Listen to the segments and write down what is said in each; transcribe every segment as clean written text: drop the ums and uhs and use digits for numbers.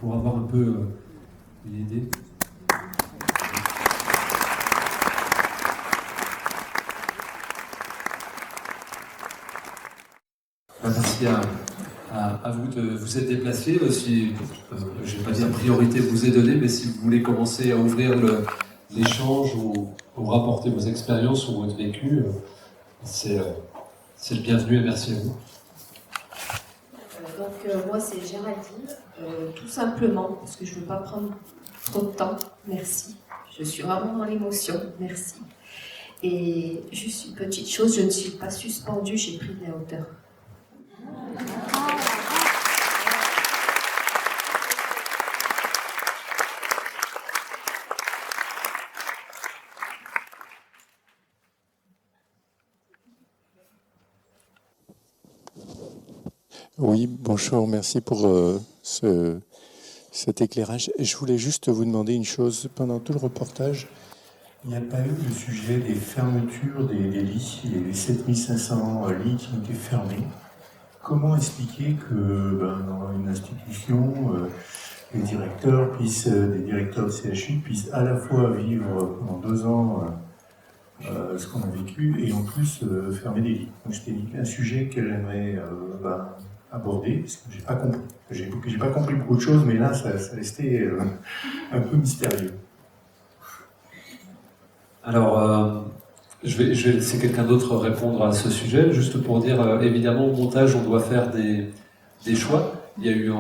pour avoir un peu une idée. Merci à vous de vous être déplacés. Si, je ne vais pas dire priorité vous est donnée, mais si vous voulez commencer à ouvrir l'échange ou rapporter vos expériences ou votre vécu, c'est le bienvenu et merci à vous. Moi c'est Géraldine, tout simplement, parce que je ne veux pas prendre trop de temps, merci. Je suis vraiment dans l'émotion, merci. Et juste une petite chose, je ne suis pas suspendue, j'ai pris de la hauteur. Oui, bonjour, merci pour cet éclairage. Je voulais juste vous demander une chose. Pendant tout le reportage, il n'y a pas eu le sujet des fermetures des lits. Il y a eu 7500 lits qui ont été fermés. Comment expliquer que dans une institution, les directeurs des directeurs de CHU puissent à la fois vivre pendant 2 ans ce qu'on a vécu et en plus fermer des lits. Donc c'était un sujet que j'aimerais aborder, parce que j'ai pas compris. J'ai pas compris beaucoup de choses, mais là ça restait un peu mystérieux. Alors, je vais laisser quelqu'un d'autre répondre à ce sujet, juste pour dire, évidemment, au montage, on doit faire des choix. Il y a eu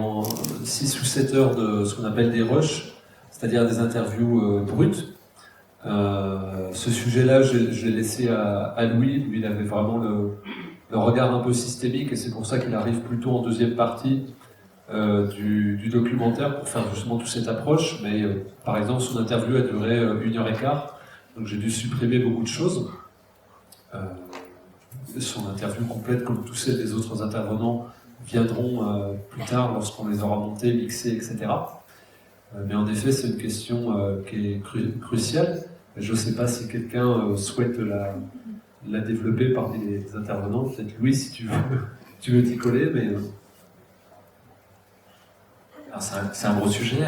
6 ou 7 heures de ce qu'on appelle des rushs, c'est-à-dire des interviews brutes. Ce sujet-là, je l'ai laissé à Louis. Lui, il avait vraiment le regard un peu systémique, et c'est pour ça qu'il arrive plutôt en deuxième partie du documentaire pour faire justement toute cette approche. Mais par exemple, son interview a duré 1h15. Donc j'ai dû supprimer beaucoup de choses. Son interview complète, comme tous les autres intervenants, viendront plus tard lorsqu'on les aura montés, mixés, etc. Mais en effet, c'est une question qui est cruciale. Je ne sais pas si quelqu'un souhaite la développer parmi les intervenants. Peut-être Louis, si tu veux t'y coller, mais... C'est un gros sujet.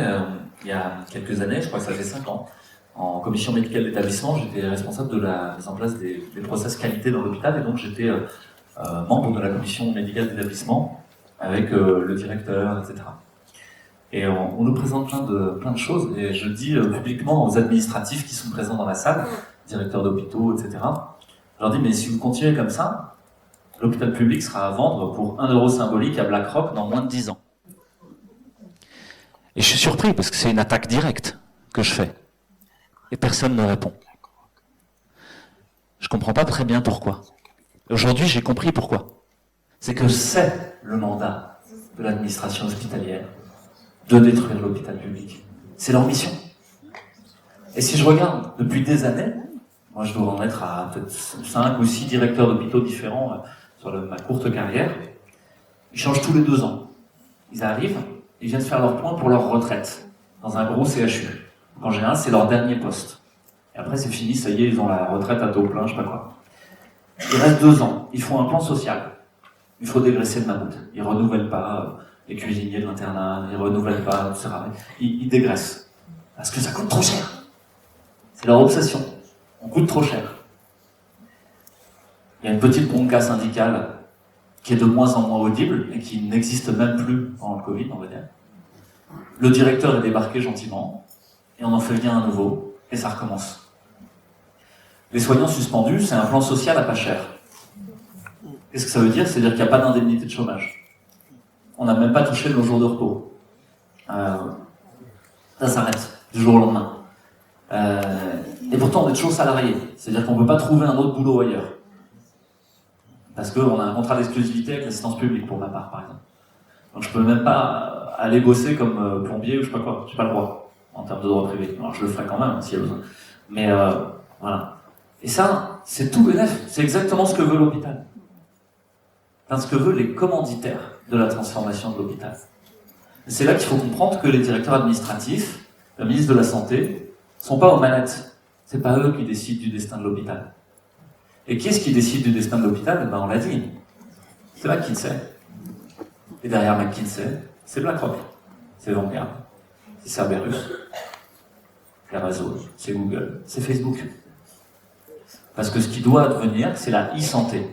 Il y a quelques années, je crois que ça fait 5 ans, en commission médicale d'établissement, j'étais responsable de la mise en place des process qualité dans l'hôpital, et donc j'étais membre de la commission médicale d'établissement avec le directeur, etc. Et on nous présente plein de choses, et je dis publiquement aux administratifs qui sont présents dans la salle, directeurs d'hôpitaux, etc., je leur dis, mais si vous continuez comme ça, l'hôpital public sera à vendre pour 1 euro symbolique à BlackRock dans moins de 10 ans. Et je suis surpris, parce que c'est une attaque directe que je fais. Et personne ne répond. Je comprends pas très bien pourquoi. Aujourd'hui, j'ai compris pourquoi. C'est que c'est le mandat de l'administration hospitalière de détruire l'hôpital public. C'est leur mission. Et si je regarde depuis des années, moi je dois en être à peut-être 5 ou 6 directeurs d'hôpitaux différents sur ma courte carrière, ils changent tous les 2 ans. Ils arrivent, ils viennent faire leur point pour leur retraite, dans un gros CHU. En général, c'est leur dernier poste. Et après, c'est fini, ça y est, ils ont la retraite à taux plein, je sais pas quoi. Il reste 2 ans, ils font un plan social. Il faut dégraisser le mammouth. Ils renouvellent pas les cuisiniers de l'internat, ils renouvellent pas, etc. Ils dégraissent. Parce que ça coûte trop cher. C'est leur obsession. On coûte trop cher. Il y a une petite bronca syndicale qui est de moins en moins audible et qui n'existe même plus pendant le Covid, on va dire. Le directeur est débarqué gentiment, et on en fait venir un nouveau, et ça recommence. Les soignants suspendus, c'est un plan social à pas cher. Qu'est-ce que ça veut dire? C'est-à-dire qu'il n'y a pas d'indemnité de chômage. On n'a même pas touché nos jours de repos. Ça s'arrête du jour au lendemain. Et pourtant, on est toujours salarié. C'est-à-dire qu'on ne peut pas trouver un autre boulot ailleurs. Parce qu'on a un contrat d'exclusivité avec l'assistance publique, pour ma part, par exemple. Donc je ne peux même pas aller bosser comme plombier ou je sais pas quoi. Je n'ai pas le droit, en termes de droit privé. Alors je le ferai quand même, s'il y a besoin. Mais voilà. Et ça, c'est tout bénef. C'est exactement ce que veut l'hôpital. Enfin, ce que veulent les commanditaires de la transformation de l'hôpital. Et c'est là qu'il faut comprendre que les directeurs administratifs, le ministre de la Santé, sont pas aux manettes. C'est pas eux qui décident du destin de l'hôpital. Et qui est-ce qui décide du destin de l'hôpital? On l'a dit. C'est McKinsey. Et derrière McKinsey, c'est BlackRock. C'est Vanguard. C'est Cerberus. Les réseaux, c'est Google, c'est Facebook. Parce que ce qui doit advenir, c'est la e-santé.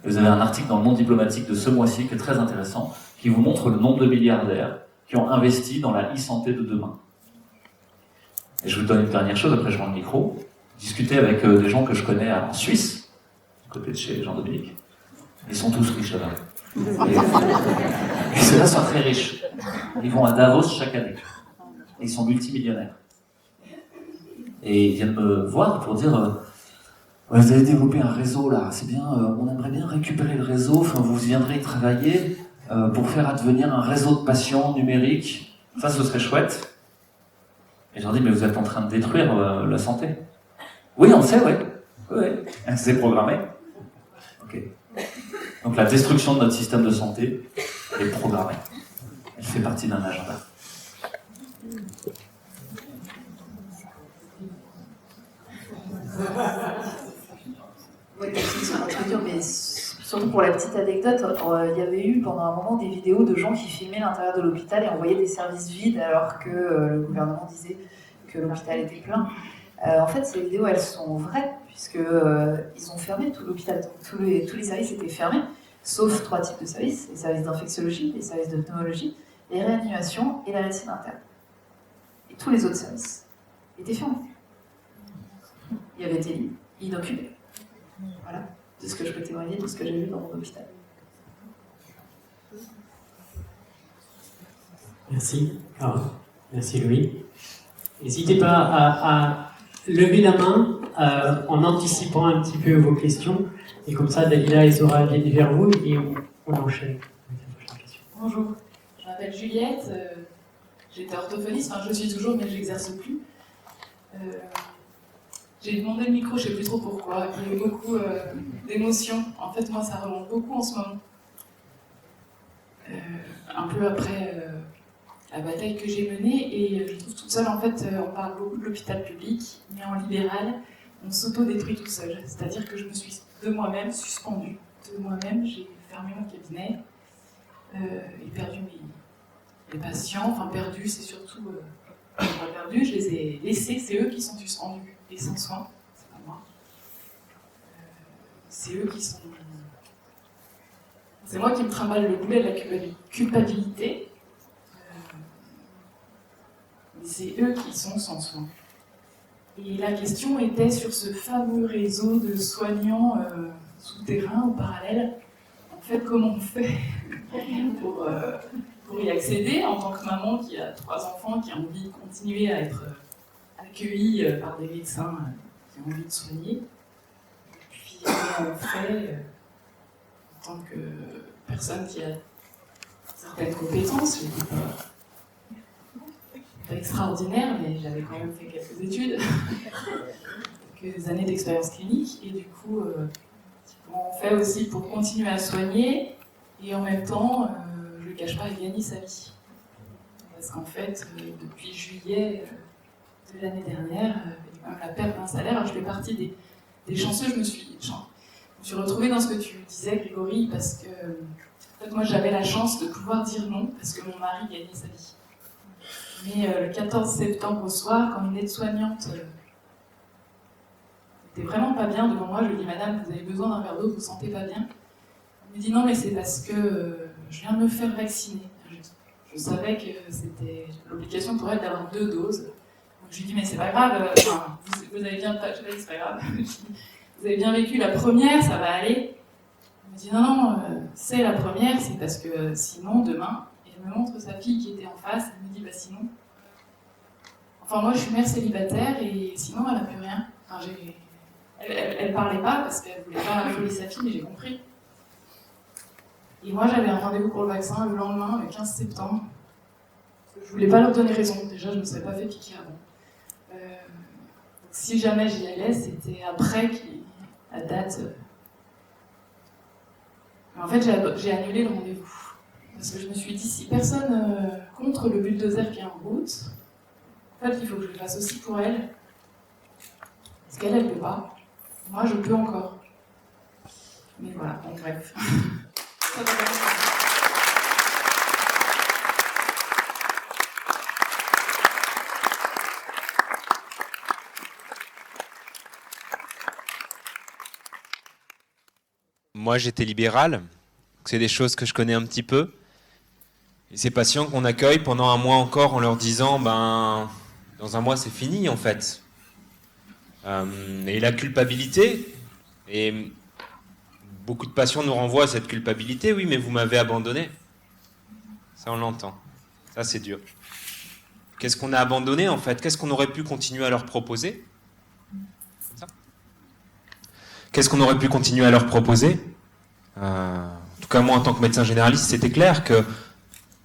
Vous avez un article dans le Monde diplomatique de ce mois-ci qui est très intéressant, qui vous montre le nombre de milliardaires qui ont investi dans la e-santé de demain. Et je vous donne une dernière chose, après je rends le micro. Discuter avec des gens que je connais en Suisse, à côté de chez Jean-Dominique. Ils sont tous riches là-bas. Et ceux-là sont très riches. Ils vont à Davos chaque année. Et ils sont multimillionnaires. Et ils viennent me voir pour dire ouais, vous avez développé un réseau là, c'est bien, on aimerait bien récupérer le réseau, enfin, vous viendrez y travailler pour faire advenir un réseau de patients numérique. Ça, ce serait chouette. Et je leur dis, mais vous êtes en train de détruire la santé. Oui, on le sait, oui. Oui, c'est programmé. Ok. Donc la destruction de notre système de santé est programmée. Elle fait partie d'un agenda. Oui, c'est un truc dur, mais surtout pour la petite anecdote, il y avait eu pendant un moment des vidéos de gens qui filmaient l'intérieur de l'hôpital et envoyaient des services vides alors que le gouvernement disait que l'hôpital était plein. En fait, ces vidéos, elles sont vraies, puisque ils ont fermé tout l'hôpital. Donc, tous les services étaient fermés, sauf 3 types de services: les services d'infectiologie, les services de pneumologie, les réanimations et la médecine interne. Et tous les autres services étaient fermés. Il y avait des lits inoccupés. Voilà, de ce que je peux témoigner, de ce que j'ai vu dans mon hôpital. Merci, Cara. Merci, Louis. N'hésitez pas à lever la main en anticipant un petit peu vos questions. Et comme ça, Dalila et Zora viennent vers vous et on enchaîne avec la prochaine question. Bonjour, je m'appelle Juliette. J'étais orthophoniste, enfin je suis toujours, mais je n'exerce plus. J'ai demandé le micro, je ne sais plus trop pourquoi. Il y a eu beaucoup d'émotions. En fait, moi, ça remonte beaucoup en ce moment. Un peu après la bataille que j'ai menée, et je trouve toute seule, en fait, on parle beaucoup de l'hôpital public, mais en libéral, on s'auto-détruit tout seul. C'est-à-dire que je me suis de moi-même suspendue. De moi-même, j'ai fermé mon cabinet et perdu mes patients. Enfin, perdu, c'est surtout pas perdu, je les ai laissés, c'est eux qui sont suspendus et sans soin, c'est pas moi. C'est eux qui sont. C'est moi qui me trimballe le boulet de la culpabilité. Mais c'est eux qui sont sans soin. Et la question était sur ce fameux réseau de soignants souterrains ou parallèles. En fait, comment on fait pour y accéder en tant que maman qui a 3 enfants, qui a envie de continuer à être accueillie par des médecins qui ont envie de soigner. Et puis, comment on fait en tant que personne qui a certaines compétences. J'étais pas extraordinaire, mais j'avais quand même fait quelques études, quelques années d'expérience clinique, et du coup, comment on fait aussi pour continuer à soigner et en même temps, je ne le cache pas, gagner sa vie. Parce qu'en fait, depuis juillet de l'année dernière, même la perte d'un salaire, alors je fais partie des chanceux. Je me suis retrouvée dans ce que tu disais, Grégory, parce que en fait, moi j'avais la chance de pouvoir dire non, parce que mon mari gagnait sa vie. Mais le 14 septembre au soir, quand une aide-soignante n'était vraiment pas bien devant moi, je lui dis: Madame, vous avez besoin d'un verre d'eau, vous ne vous sentez pas bien? Elle me dit: non, mais c'est parce que je viens de me faire vacciner. Je savais que c'était l'obligation pour elle d'avoir 2 doses. Donc je lui dis: mais c'est pas grave, vous avez bien, je dis: c'est pas grave. Vous avez bien vécu la première, ça va aller. Elle me dit: non, non, c'est la première, c'est parce que sinon demain. Elle me montre sa fille qui était en face, elle me dit: bah sinon. Enfin, moi je suis mère célibataire et sinon elle n'a plus rien. Enfin, elle parlait pas parce qu'elle voulait pas affoler sa fille, mais j'ai compris. Et moi j'avais un rendez-vous pour le vaccin le lendemain, le 15 septembre. Je voulais pas leur donner raison, déjà je ne me serais pas fait piquer avant. Donc, si jamais j'y allais, c'était après la date. Mais en fait j'ai annulé le rendez-vous. Parce que je me suis dit, si personne contre le bulldozer qui est en route, en fait, il faut que je le fasse aussi pour elle. Parce qu'elle, elle ne peut pas. Moi, je peux encore. Mais voilà, donc bref. moi j'étais libéral, c'est des choses que je connais un petit peu. Et ces patients qu'on accueille pendant un mois encore en leur disant dans un mois c'est fini en fait. Et la culpabilité, et beaucoup de patients nous renvoient à cette culpabilité, oui mais vous m'avez abandonné. Ça on l'entend, ça c'est dur. Qu'est-ce qu'on a abandonné en fait? Qu'est-ce qu'on aurait pu continuer à leur proposer? Qu'est-ce qu'on aurait pu continuer à leur proposer? En tout cas, moi, en tant que médecin généraliste, c'était clair que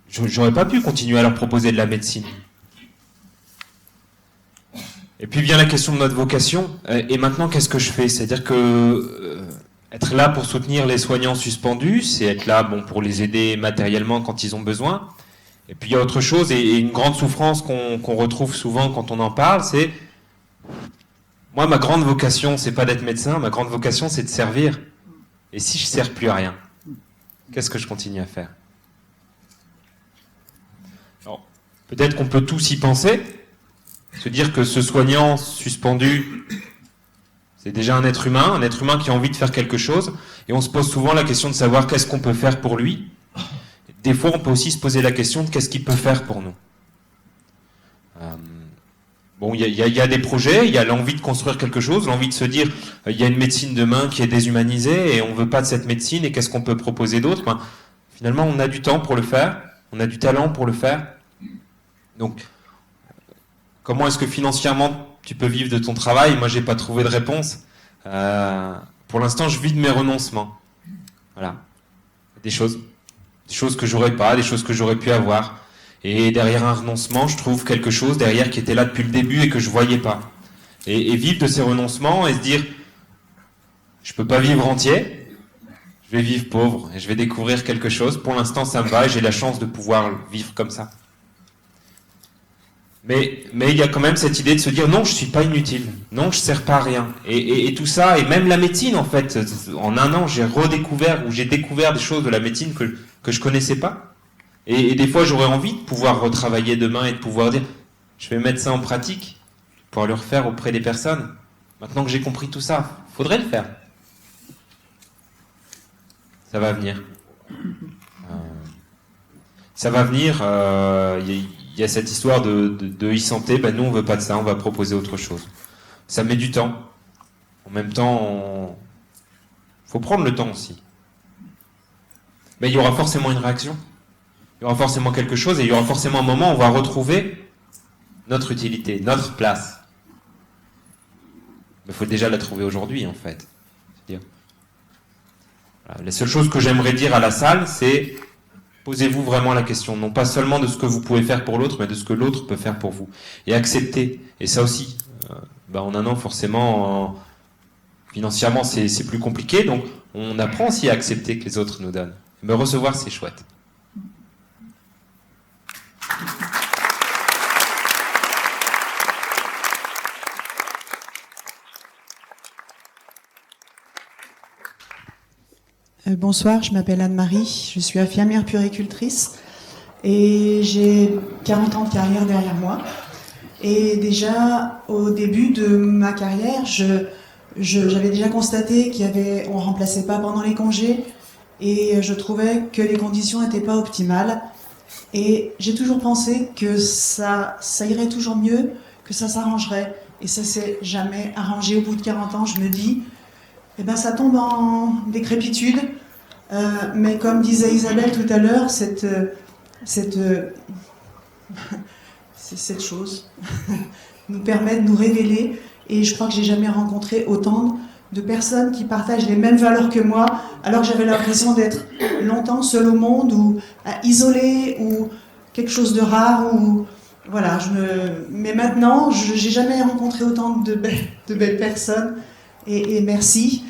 j'aurais pas pu continuer à leur proposer de la médecine. Et puis vient la question de notre vocation. Et maintenant, qu'est-ce que je fais? C'est-à-dire que être là pour soutenir les soignants suspendus, c'est être là pour les aider matériellement quand ils ont besoin. Et puis il y a autre chose, et une grande souffrance qu'on retrouve souvent quand on en parle, c'est... Moi, ma grande vocation, c'est pas d'être médecin, ma grande vocation, c'est de servir. Et si je sers plus à rien, qu'est-ce que je continue à faire? Alors, peut-être qu'on peut tous y penser, se dire que ce soignant suspendu, c'est déjà un être humain qui a envie de faire quelque chose, et on se pose souvent la question de savoir qu'est-ce qu'on peut faire pour lui. Des fois, on peut aussi se poser la question de qu'est-ce qu'il peut faire pour nous. Il y a des projets, il y a l'envie de construire quelque chose, l'envie de se dire il y a une médecine demain qui est déshumanisée et on ne veut pas de cette médecine et qu'est-ce qu'on peut proposer d'autre? Finalement, on a du temps pour le faire, on a du talent pour le faire. Donc, comment est-ce que financièrement tu peux vivre de ton travail? Moi, j'ai pas trouvé de réponse. Pour l'instant, je vis de mes renoncements. Voilà. Des choses que j'aurais pas, des choses que j'aurais pu avoir. Et derrière un renoncement, je trouve quelque chose derrière qui était là depuis le début et que je voyais pas. Et vivre de ces renoncements et se dire, je peux pas vivre entier, je vais vivre pauvre et je vais découvrir quelque chose. Pour l'instant, ça me va et j'ai la chance de pouvoir vivre comme ça. Mais il y a quand même cette idée de se dire, non, je suis pas inutile, non, je sers pas à rien. Et tout ça, et même la médecine en fait, en un an, j'ai découvert des choses de la médecine que je connaissais pas. Et des fois, j'aurais envie de pouvoir retravailler demain et de pouvoir dire, je vais mettre ça en pratique, pour le refaire auprès des personnes. Maintenant que j'ai compris tout ça, faudrait le faire. Ça va venir. Ça va venir. Il y a cette histoire de e-santé. Nous, on veut pas de ça. On va proposer autre chose. Ça met du temps. En même temps, faut prendre le temps aussi. Mais il y aura forcément une réaction. Il y aura forcément quelque chose et il y aura forcément un moment où on va retrouver notre utilité, notre place. Mais il faut déjà la trouver aujourd'hui, en fait. Voilà. La seule chose que j'aimerais dire à la salle, c'est posez-vous vraiment la question, non pas seulement de ce que vous pouvez faire pour l'autre, mais de ce que l'autre peut faire pour vous. Et accepter. Et ça aussi, en un an, forcément, financièrement, c'est plus compliqué. Donc, on apprend aussi à accepter que les autres nous donnent. Mais recevoir, c'est chouette. Bonsoir, je m'appelle Anne-Marie, je suis infirmière puéricultrice et j'ai 40 ans de carrière derrière moi. Et déjà, au début de ma carrière, j'avais déjà constaté qu'on ne remplaçait pas pendant les congés et je trouvais que les conditions n'étaient pas optimales. Et j'ai toujours pensé que ça irait toujours mieux, que ça s'arrangerait. Et ça s'est jamais arrangé. Au bout de 40 ans, je me dis, ça tombe en décrépitude. Mais comme disait Isabelle tout à l'heure, cette chose nous permet de nous révéler. Et je crois que j'ai jamais rencontré autant de personnes qui partagent les mêmes valeurs que moi, alors que j'avais l'impression d'être longtemps seule au monde, ou isolée, ou quelque chose de rare, ou voilà. Mais maintenant, j'ai jamais rencontré autant de belles personnes, et merci.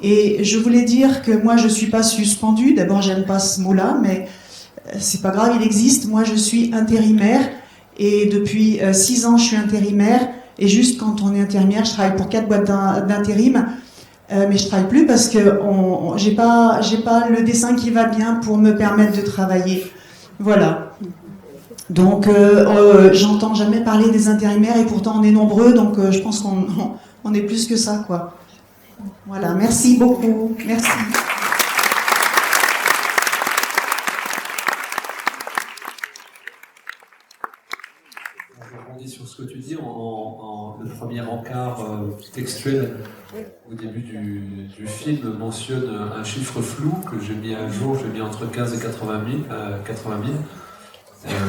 Et je voulais dire que moi, je suis pas suspendue. D'abord, j'aime pas ce mot-là, mais c'est pas grave, il existe. Moi, je suis intérimaire, et depuis 6 ans, je suis intérimaire. Et juste quand on est intérimaire, je travaille pour 4 boîtes d'intérim. Mais je travaille plus parce que j'ai pas le dessin qui va bien pour me permettre de travailler. Voilà. Donc j'entends jamais parler des intérimaires et pourtant on est nombreux, donc je pense qu'on est plus que ça, quoi. Voilà, merci beaucoup. Merci. rebondis sur ce que tu dis. Le premier encart textuel au début du film mentionne un chiffre flou que j'ai mis à jour, j'ai mis entre 15 et 80 000.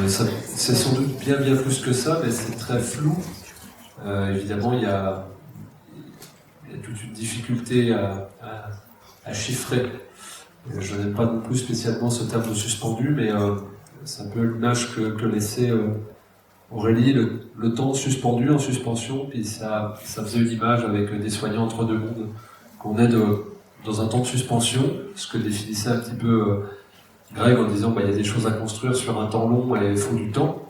C'est sans doute bien plus que ça, mais c'est très flou. Évidemment, il y a toute une difficulté à chiffrer. Je n'aime pas non plus spécialement ce terme de suspendu, mais c'est un peu l'image que laissait Aurélie, le temps suspendu en suspension, puis ça faisait une image avec des soignants entre deux mondes, qu'on est dans un temps de suspension, ce que définissait un petit peu Greg en disant il y a des choses à construire sur un temps long et il faut du temps.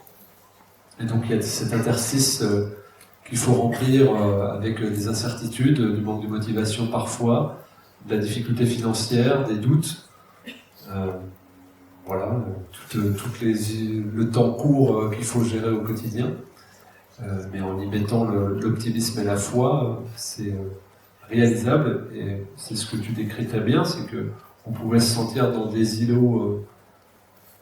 Et donc il y a cet interstice qu'il faut remplir avec des incertitudes, du manque de motivation parfois, de la difficulté financière, des doutes. Voilà, le temps court qu'il faut gérer au quotidien. Mais en y mettant l'optimisme et la foi, c'est réalisable. Et c'est ce que tu décris très bien, c'est qu'on pouvait se sentir dans des îlots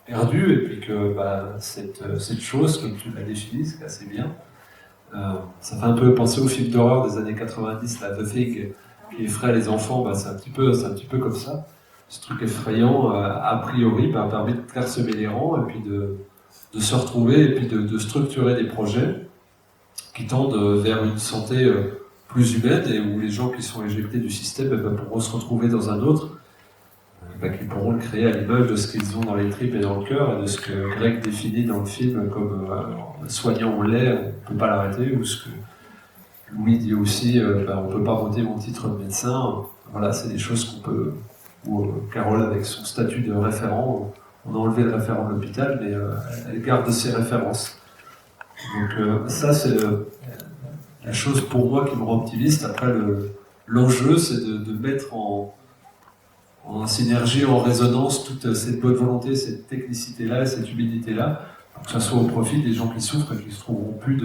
perdus, et puis que cette chose, comme tu l'as définie, c'est assez bien. Ça fait un peu penser au film d'horreur des années 90, la The Thing, qui effraie les enfants. C'est un petit peu comme ça. Ce truc effrayant, a priori, permet de clairsemer les rangs et puis de se retrouver et puis de structurer des projets qui tendent vers une santé plus humaine et où les gens qui sont éjectés du système pourront se retrouver dans un autre, qui pourront le créer à l'image de ce qu'ils ont dans les tripes et dans le cœur et de ce que Greg définit dans le film comme soignant au lait, on ne peut pas l'arrêter, ou ce que Louis dit aussi, on ne peut pas voter mon titre de médecin. Voilà, c'est des choses qu'on peut... Ou Carole, avec son statut de référent, on a enlevé le référent de l'hôpital, mais elle garde ses références. Donc ça, c'est la chose pour moi qui me rend optimiste. Après, l'enjeu, c'est de mettre en synergie, en résonance, toute cette bonne volonté, cette technicité-là, cette humilité-là, pour que ça soit au profit des gens qui souffrent et qui ne se trouveront plus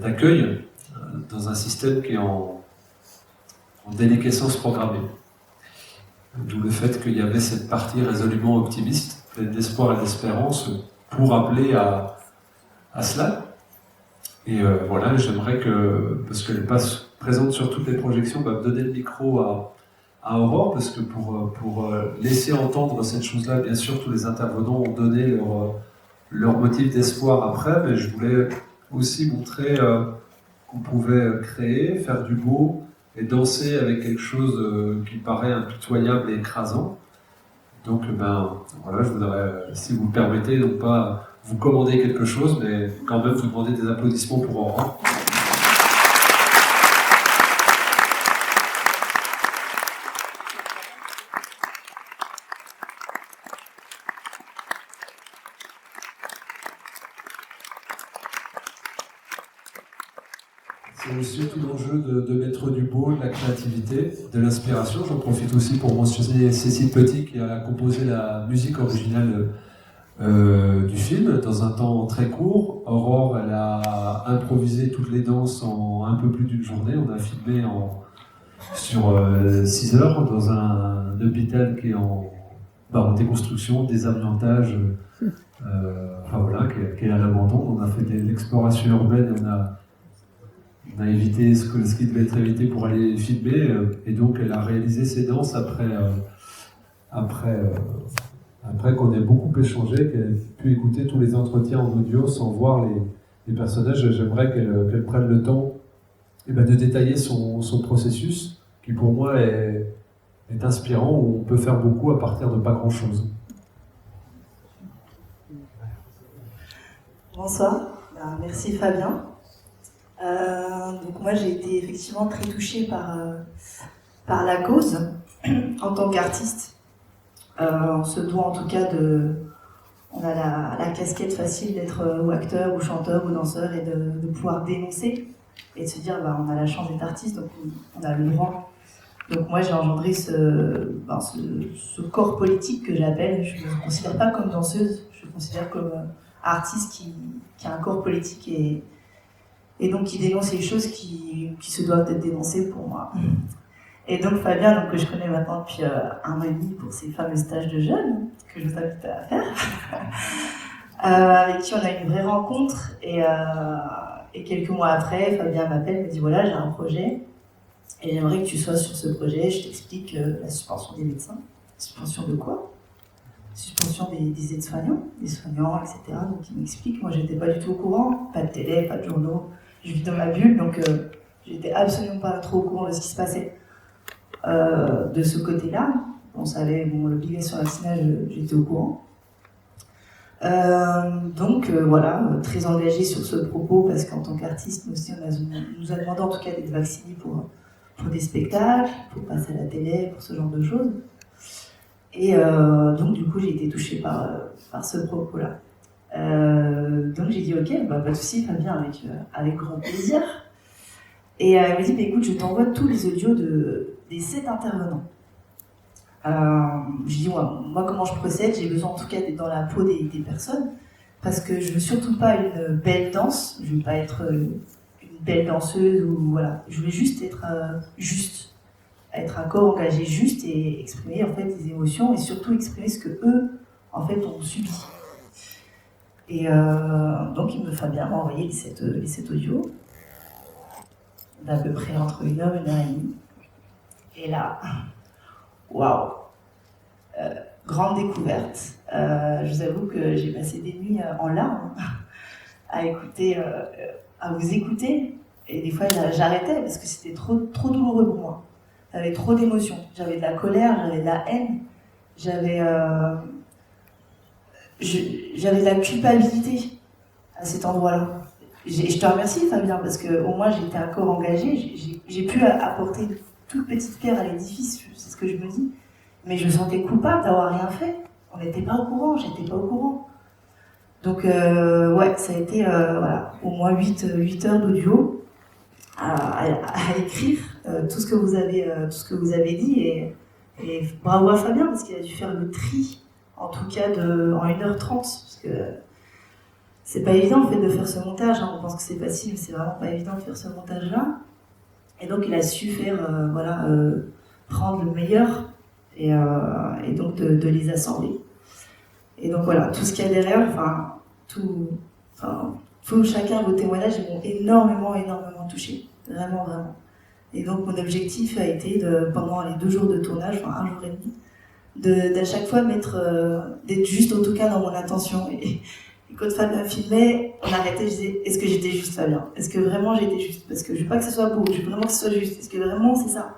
d'accueil dans un système qui est en déliquescence programmée. D'où le fait qu'il y avait cette partie résolument optimiste, pleine d'espoir et d'espérance, pour appeler à cela. Et voilà, j'aimerais parce qu'elle n'est pas présente sur toutes les projections, me donner le micro à Aurore, parce que pour laisser entendre cette chose-là, bien sûr, tous les intervenants ont donné leur motif d'espoir après, mais je voulais aussi montrer qu'on pouvait créer, faire du beau, et danser avec quelque chose qui paraît impitoyable et écrasant. Donc, voilà, je voudrais, si vous le permettez, non pas vous commander quelque chose, mais quand même vous demander des applaudissements pour Aurore. C'est aussi tout l'enjeu de mettre du beau, de la créativité, de l'inspiration. J'en profite aussi pour mentionner Cécile Petit qui a composé la musique originale du film dans un temps très court. Aurore, elle a improvisé toutes les danses en un peu plus d'une journée. On a filmé sur 6 heures dans un hôpital qui est en déconstruction, désamiantage, qui est à l'abandon. On a fait de l'exploration urbaine, on a évité ce qui devait être évité pour aller filmer, et donc elle a réalisé ses danses après qu'on ait beaucoup échangé, qu'elle ait pu écouter tous les entretiens en audio sans voir les personnages. J'aimerais qu'elle prenne le temps de détailler son processus, qui pour moi est inspirant, où on peut faire beaucoup à partir de pas grand-chose. Bonsoir, merci Fabien. Donc moi j'ai été effectivement très touchée par la cause en tant qu'artiste. On se doit en tout cas on a la casquette facile d'être ou acteur ou chanteur ou danseur et de pouvoir dénoncer et de se dire on a la chance d'être artiste, donc on a le droit. Donc moi j'ai engendré ce corps politique que j'appelle. Je ne me considère pas comme danseuse, je me considère comme artiste qui a un corps politique et donc qui dénonce les choses qui se doivent être dénoncées pour moi. Et donc Fabien, que je connais maintenant depuis 1 an et demi pour ces fameux stages de jeunes, que je vous invite à faire, avec qui on a eu une vraie rencontre. Et quelques mois après, Fabien m'appelle, me dit voilà, j'ai un projet et j'aimerais que tu sois sur ce projet. Je t'explique la suspension des médecins. Suspension de quoi? Suspension des aides-soignants, des soignants, etc. Donc il m'explique, moi j'étais pas du tout au courant, pas de télé, pas de journaux, je vis dans ma bulle, donc j'étais absolument pas trop au courant de ce qui se passait de ce côté-là. On savait, bon, l'obligation vaccinale, j'étais au courant. Donc voilà, très engagée sur ce propos, parce qu'en tant qu'artiste, nous aussi, on nous a demandé en tout cas d'être vaccinés pour des spectacles, pour passer à la télé, pour ce genre de choses. Et donc du coup, j'ai été touchée par ce propos-là. Donc j'ai dit ok, bah, pas de souci, Fabien, avec grand plaisir. Et elle m'a dit, bah, écoute, je t'envoie tous les audios des 7 intervenants. Je dis, moi, comment je procède? J'ai besoin en tout cas d'être dans la peau des personnes, parce que je veux surtout pas une belle danse, je veux pas être une belle danseuse, ou voilà. Je veux juste être être un corps engagé juste et exprimer en fait les émotions, et surtout exprimer ce que eux en fait ont subi. Et donc Fabien m'a envoyé les 7 audios d'à peu près entre 1 heure et 1 heure et demie. Et là, waouh, grande découverte. Je vous avoue que j'ai passé des nuits en larmes à vous écouter, et des fois j'arrêtais parce que c'était trop douloureux pour moi. J'avais trop d'émotions, j'avais de la colère, j'avais de la haine, j'avais de la culpabilité à cet endroit-là. Je te remercie, Fabien, parce qu'au moins j'étais un corps engagé, j'ai pu apporter une toute petite pierre à l'édifice, c'est ce que je me dis, mais je me sentais coupable d'avoir rien fait. On n'était pas au courant, j'étais pas au courant. Donc ouais, ça a été voilà, au moins 8 heures d'audio à écrire tout ce que vous avez dit, et bravo à Fabien, parce qu'il a dû faire le tri, en tout cas en 1h30, parce que c'est pas évident en fait de faire ce montage, hein. On pense que c'est facile, mais c'est vraiment pas évident de faire ce montage-là. Et donc il a su faire, prendre le meilleur et donc de les assembler. Et donc voilà, tout ce qu'il y a derrière, chacun vos témoignages m'ont énormément touché, vraiment. Et donc mon objectif a été pendant les 2 jours de tournage, 1 jour et demi, d'à chaque fois d'être juste en tout cas dans mon attention. Et quand Fabien filmait, on arrêtait, je disais, est-ce que j'étais juste, Fabien? Est-ce que vraiment j'étais juste? Parce que je veux pas que ce soit beau, je veux vraiment que ce soit juste. Est-ce que vraiment c'est ça?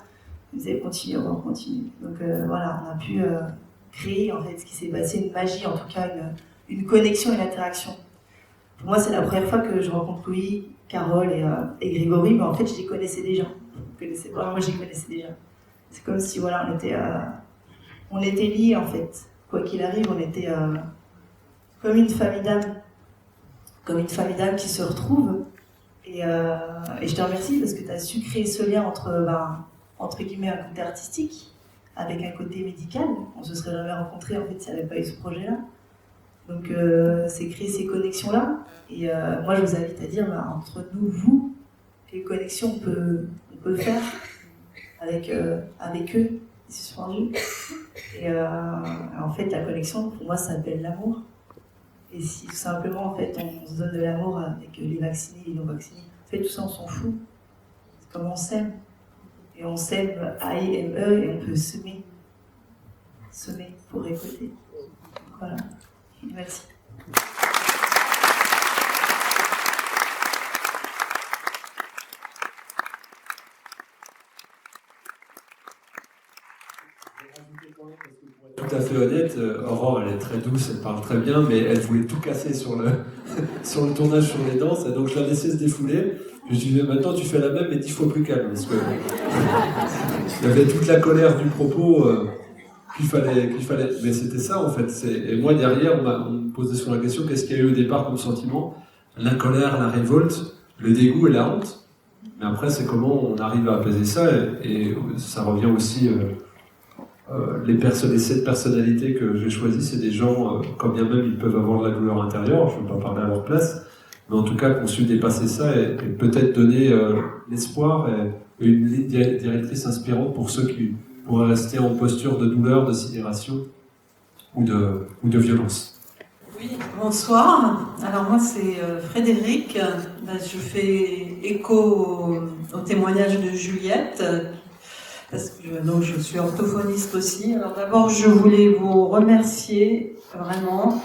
Il me disait, continue, on continue. Donc voilà, on a pu créer en fait ce qui s'est passé, une magie, en tout cas une connexion, une interaction. Pour moi, c'est la première fois que je rencontre Louis, Carole et Grégory, mais en fait, je les connaissais déjà. Moi, je les connaissais déjà. C'est comme si, voilà, on était liés, en fait. Quoi qu'il arrive, on était comme une famille d'âmes qui se retrouve. Et je te remercie parce que tu as su créer ce lien entre guillemets, un côté artistique avec un côté médical. On ne se serait jamais rencontrés, en fait, s'il n'y avait pas eu ce projet-là. Donc, c'est créer ces connexions-là. Et moi, je vous invite à dire, entre nous, vous, quelles connexions on peut faire avec eux, les suspendus. Et en fait, la connexion, pour moi, ça s'appelle l'amour. Et si tout simplement, en fait, on se donne de l'amour avec les vaccinés et les non-vaccinés, en fait, tout ça, on s'en fout. C'est comme on s'aime. Et on s'aime A-I-M-E, et on peut semer pour récolter. Voilà. Merci. Tout à fait honnête, Aurore, elle est très douce, elle parle très bien, mais elle voulait tout casser sur le tournage sur les danses, et donc je la laissais se défouler. Je lui ai dit, maintenant tu fais la même, mais 10 fois plus calme, parce que il y avait toute la colère du propos qu'il fallait. Mais c'était ça en fait. Et moi derrière, on me posait sur la question, qu'est-ce qu'il y a eu au départ comme sentiment? La colère, la révolte, le dégoût et la honte. Mais après, c'est comment on arrive à apaiser ça, et ça revient aussi. Les 7 personnalités que j'ai choisies, c'est des gens, quand bien même ils peuvent avoir de la douleur intérieure, je ne veux pas parler à leur place, mais en tout cas qui ont su dépasser ça et peut-être donner l'espoir et une ligne directrice inspirante pour ceux qui pourraient rester en posture de douleur, de sidération ou de violence. Oui, bonsoir. Alors moi c'est Frédéric. Je fais écho au témoignage de Juliette, parce que donc, je suis orthophoniste aussi. Alors d'abord je voulais vous remercier vraiment.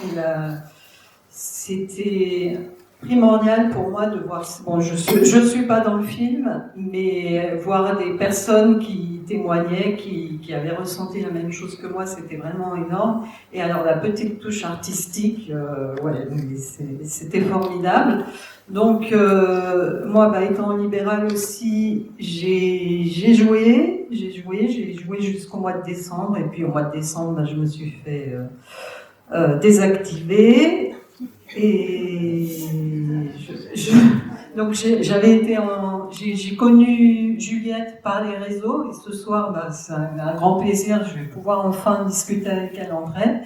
C'était primordial pour moi de voir. Bon, je suis pas dans le film, mais voir des personnes qui témoignaient, qui avaient ressenti la même chose que moi, c'était vraiment énorme. Et alors la petite touche artistique, ouais, c'était formidable. Donc moi, étant libérale aussi, j'ai joué jusqu'au mois de décembre. Et puis au mois de décembre, je me suis fait désactiver. Et donc j'ai connu Juliette par les réseaux, et ce soir c'est un grand plaisir, je vais pouvoir enfin discuter avec elle en vrai.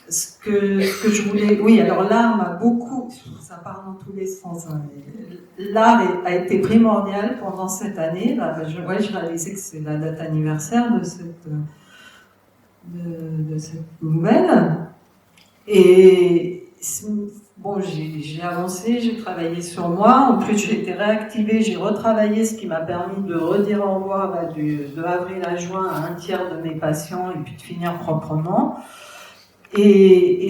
Ce que je voulais, oui, alors l'art m'a beaucoup, ça part dans tous les sens, hein, l'art a été primordial pendant cette année. Là, je réalisais que c'est la date anniversaire de cette nouvelle. Et bon, j'ai avancé, j'ai travaillé sur moi. En plus, j'ai été réactivée, j'ai retravaillé, ce qui m'a permis de redire au revoir de avril à juin à un tiers de mes patients, et puis de finir proprement. Et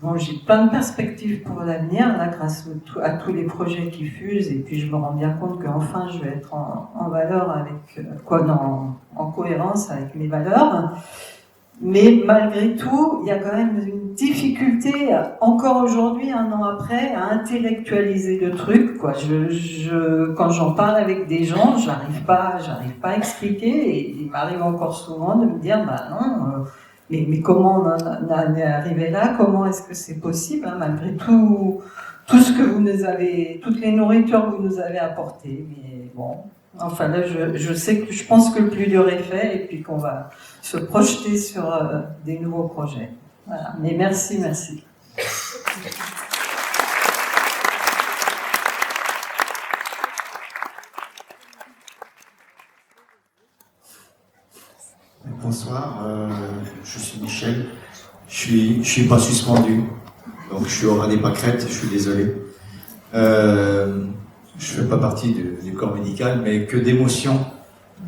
bon, j'ai plein de perspectives pour l'avenir, là, grâce à tous les projets qui fusent. Et puis, je me rends bien compte qu'enfin, je vais être en valeur avec en cohérence avec mes valeurs. Mais malgré tout, il y a quand même une difficulté, encore aujourd'hui, un an après, à intellectualiser le truc, quoi. Quand j'en parle avec des gens, j'arrive pas à expliquer, et il m'arrive encore souvent de me dire, non, mais comment on en est arrivé là? Comment est-ce que c'est possible, hein, malgré tout ce que vous nous avez, toutes les nourritures que vous nous avez apportées? Mais bon. Enfin là, je pense que le plus dur est fait, et puis qu'on va se projeter sur des nouveaux projets. Voilà. Mais merci. Bonsoir, je suis Michel. Je suis pas suspendu, donc je suis au René Pâquerette, je suis désolé. Je fais pas partie du corps médical, mais que d'émotions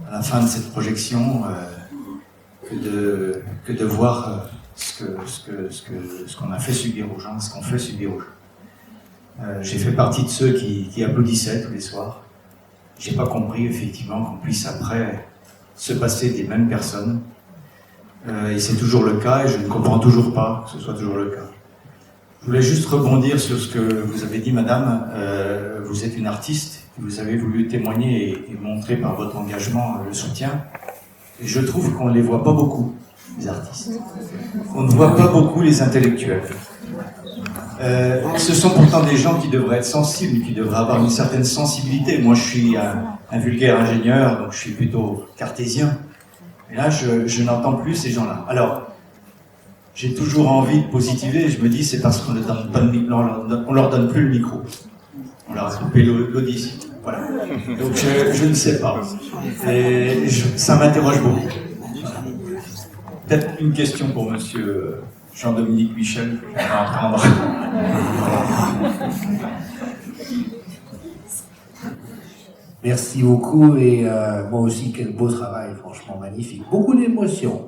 à la fin de cette projection, que de voir ce qu'on a fait subir aux gens, ce qu'on fait subir aux gens. J'ai fait partie de ceux qui applaudissaient tous les soirs. J'ai pas compris effectivement qu'on puisse après se passer des mêmes personnes. Et c'est toujours le cas, et je ne comprends toujours pas que ce soit toujours le cas. Je voulais juste rebondir sur ce que vous avez dit, madame. Vous êtes une artiste, vous avez voulu témoigner et montrer par votre engagement le soutien. Et je trouve qu'on ne les voit pas beaucoup, les artistes. On ne voit pas beaucoup les intellectuels. Ce sont pourtant des gens qui devraient être sensibles, qui devraient avoir une certaine sensibilité. Moi, je suis un vulgaire ingénieur, donc je suis plutôt cartésien. Et là, je n'entends plus ces gens-là. Alors, j'ai toujours envie de positiver, et je me dis c'est parce qu'on ne leur donne plus le micro. On leur a coupé l'audition. Voilà. Donc je ne sais pas. Et ça m'interroge beaucoup. Peut-être une question pour monsieur Jean-Dominique Michel, que je vais entendre. Merci beaucoup, et moi aussi, quel beau travail, franchement magnifique. Beaucoup d'émotions.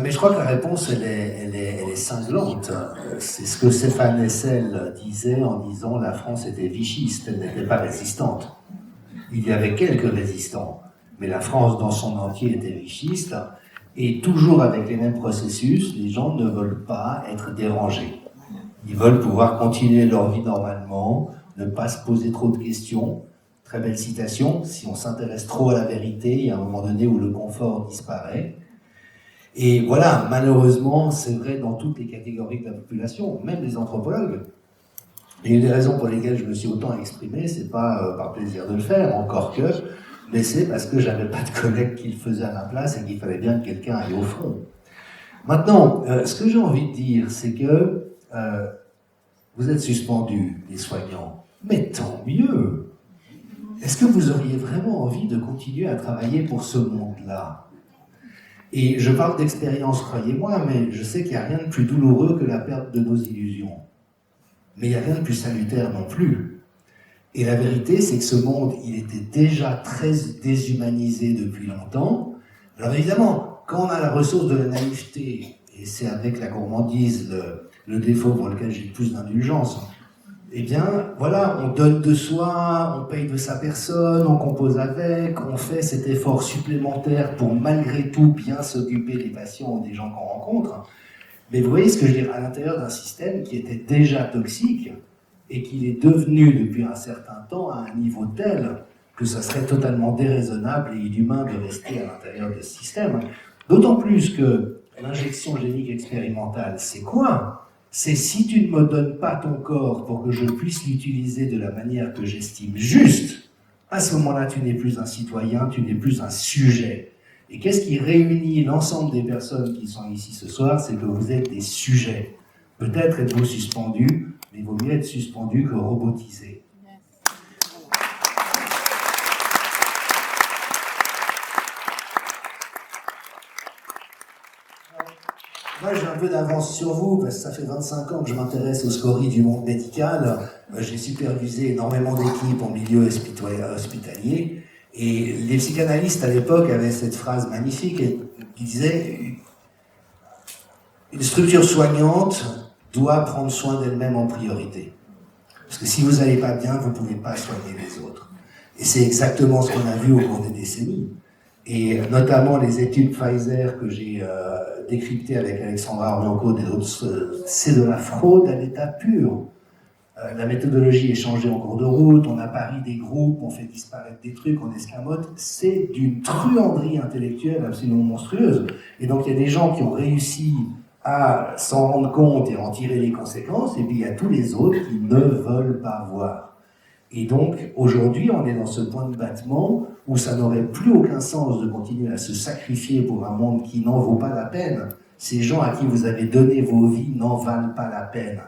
Mais je crois que la réponse, elle est cinglante. C'est ce que Stéphane Hessel disait en disant la France était vichiste, elle n'était pas résistante. Il y avait quelques résistants, mais la France dans son entier était vichiste, et toujours avec les mêmes processus, les gens ne veulent pas être dérangés. Ils veulent pouvoir continuer leur vie normalement, ne pas se poser trop de questions. Très belle citation, si on s'intéresse trop à la vérité, il y a un moment donné où le confort disparaît. Et voilà, malheureusement, c'est vrai dans toutes les catégories de la population, même les anthropologues. Et une des raisons pour lesquelles je me suis autant exprimé, c'est pas par plaisir de le faire, encore que, mais c'est parce que j'avais pas de collègues qui le faisaient à ma place et qu'il fallait bien que quelqu'un aille au front. Maintenant, ce que j'ai envie de dire, c'est que vous êtes suspendus, les soignants, mais tant mieux. Est-ce que vous auriez vraiment envie de continuer à travailler pour ce monde-là ? Et je parle d'expérience, croyez-moi, mais je sais qu'il n'y a rien de plus douloureux que la perte de nos illusions. Mais il n'y a rien de plus salutaire non plus. Et la vérité, c'est que ce monde, il était déjà très déshumanisé depuis longtemps. Alors évidemment, quand on a la ressource de la naïveté, et c'est avec la gourmandise le défaut pour lequel j'ai le plus d'indulgence, eh bien, voilà, on donne de soi, on paye de sa personne, on compose avec, on fait cet effort supplémentaire pour malgré tout bien s'occuper des patients ou des gens qu'on rencontre. Mais vous voyez ce que je veux dire, à l'intérieur d'un système qui était déjà toxique et qu'il est devenu depuis un certain temps à un niveau tel que ça serait totalement déraisonnable et inhumain de rester à l'intérieur de ce système. D'autant plus que l'injection génique expérimentale, c'est quoi ? C'est si tu ne me donnes pas ton corps pour que je puisse l'utiliser de la manière que j'estime juste, à ce moment-là, tu n'es plus un citoyen, tu n'es plus un sujet. Et qu'est-ce qui réunit l'ensemble des personnes qui sont ici ce soir? C'est que vous êtes des sujets. Peut-être êtes-vous suspendus, mais il vaut mieux être suspendu que robotisé. Moi, j'ai un peu d'avance sur vous, parce que ça fait 25 ans que je m'intéresse aux scories du monde médical. J'ai supervisé énormément d'équipes en milieu hospitalier. Et les psychanalystes à l'époque avaient cette phrase magnifique qui disait « Une structure soignante doit prendre soin d'elle-même en priorité. Parce que si vous n'allez pas bien, vous ne pouvez pas soigner les autres. » Et c'est exactement ce qu'on a vu au cours des décennies. Et notamment les études Pfizer que j'ai décryptées avec Alexandra Orlianco et d'autres, c'est de la fraude à l'état pur. La méthodologie est changée en cours de route, on apparie des groupes, on fait disparaître des trucs, on escamote. C'est d'une truanderie intellectuelle absolument monstrueuse. Et donc il y a des gens qui ont réussi à s'en rendre compte et à en tirer les conséquences, et puis il y a tous les autres qui ne veulent pas voir. Et donc, aujourd'hui, on est dans ce point de battement où ça n'aurait plus aucun sens de continuer à se sacrifier pour un monde qui n'en vaut pas la peine. Ces gens à qui vous avez donné vos vies n'en valent pas la peine.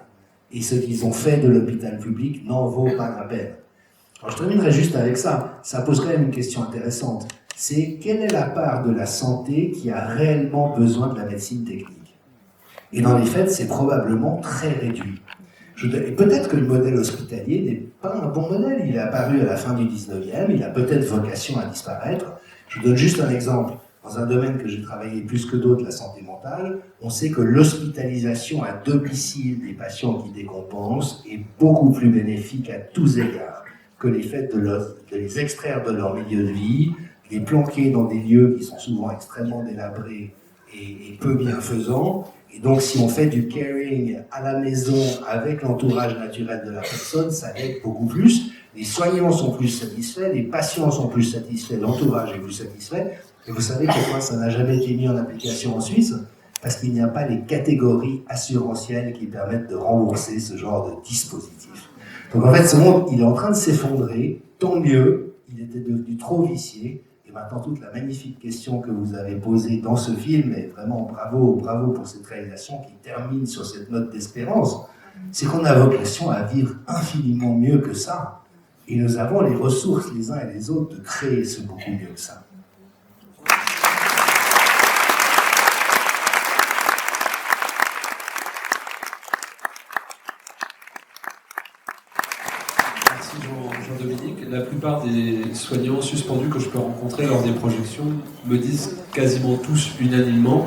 Et ce qu'ils ont fait de l'hôpital public n'en vaut pas la peine. Alors, je terminerai juste avec ça. Ça pose quand même une question intéressante. C'est quelle est la part de la santé qui a réellement besoin de la médecine technique? Et dans les faits, c'est probablement très réduit. Et peut-être que le modèle hospitalier n'est pas un bon modèle. Il est apparu à la fin du 19e, il a peut-être vocation à disparaître. Je vous donne juste un exemple. Dans un domaine que j'ai travaillé plus que d'autres, la santé mentale, on sait que l'hospitalisation à domicile des patients qui décompensent est beaucoup plus bénéfique à tous égards que les faits de les extraire de leur milieu de vie, les planquer dans des lieux qui sont souvent extrêmement délabrés et peu bienfaisants. Et donc, si on fait du caring à la maison avec l'entourage naturel de la personne, ça aide beaucoup plus. Les soignants sont plus satisfaits, les patients sont plus satisfaits, l'entourage est plus satisfait. Et vous savez pourquoi ça n'a jamais été mis en application en Suisse? Parce qu'il n'y a pas les catégories assurantielles qui permettent de rembourser ce genre de dispositif. Donc en fait, ce monde, il est en train de s'effondrer. Tant mieux, il était devenu trop vicié. Et maintenant, toute la magnifique question que vous avez posée dans ce film, et vraiment bravo pour cette réalisation qui termine sur cette note d'espérance, c'est qu'on a vocation à vivre infiniment mieux que ça. Et nous avons les ressources les uns et les autres de créer ce beaucoup mieux que ça. Jean-Dominique, la plupart des soignants suspendus que je peux rencontrer lors des projections me disent quasiment tous unanimement,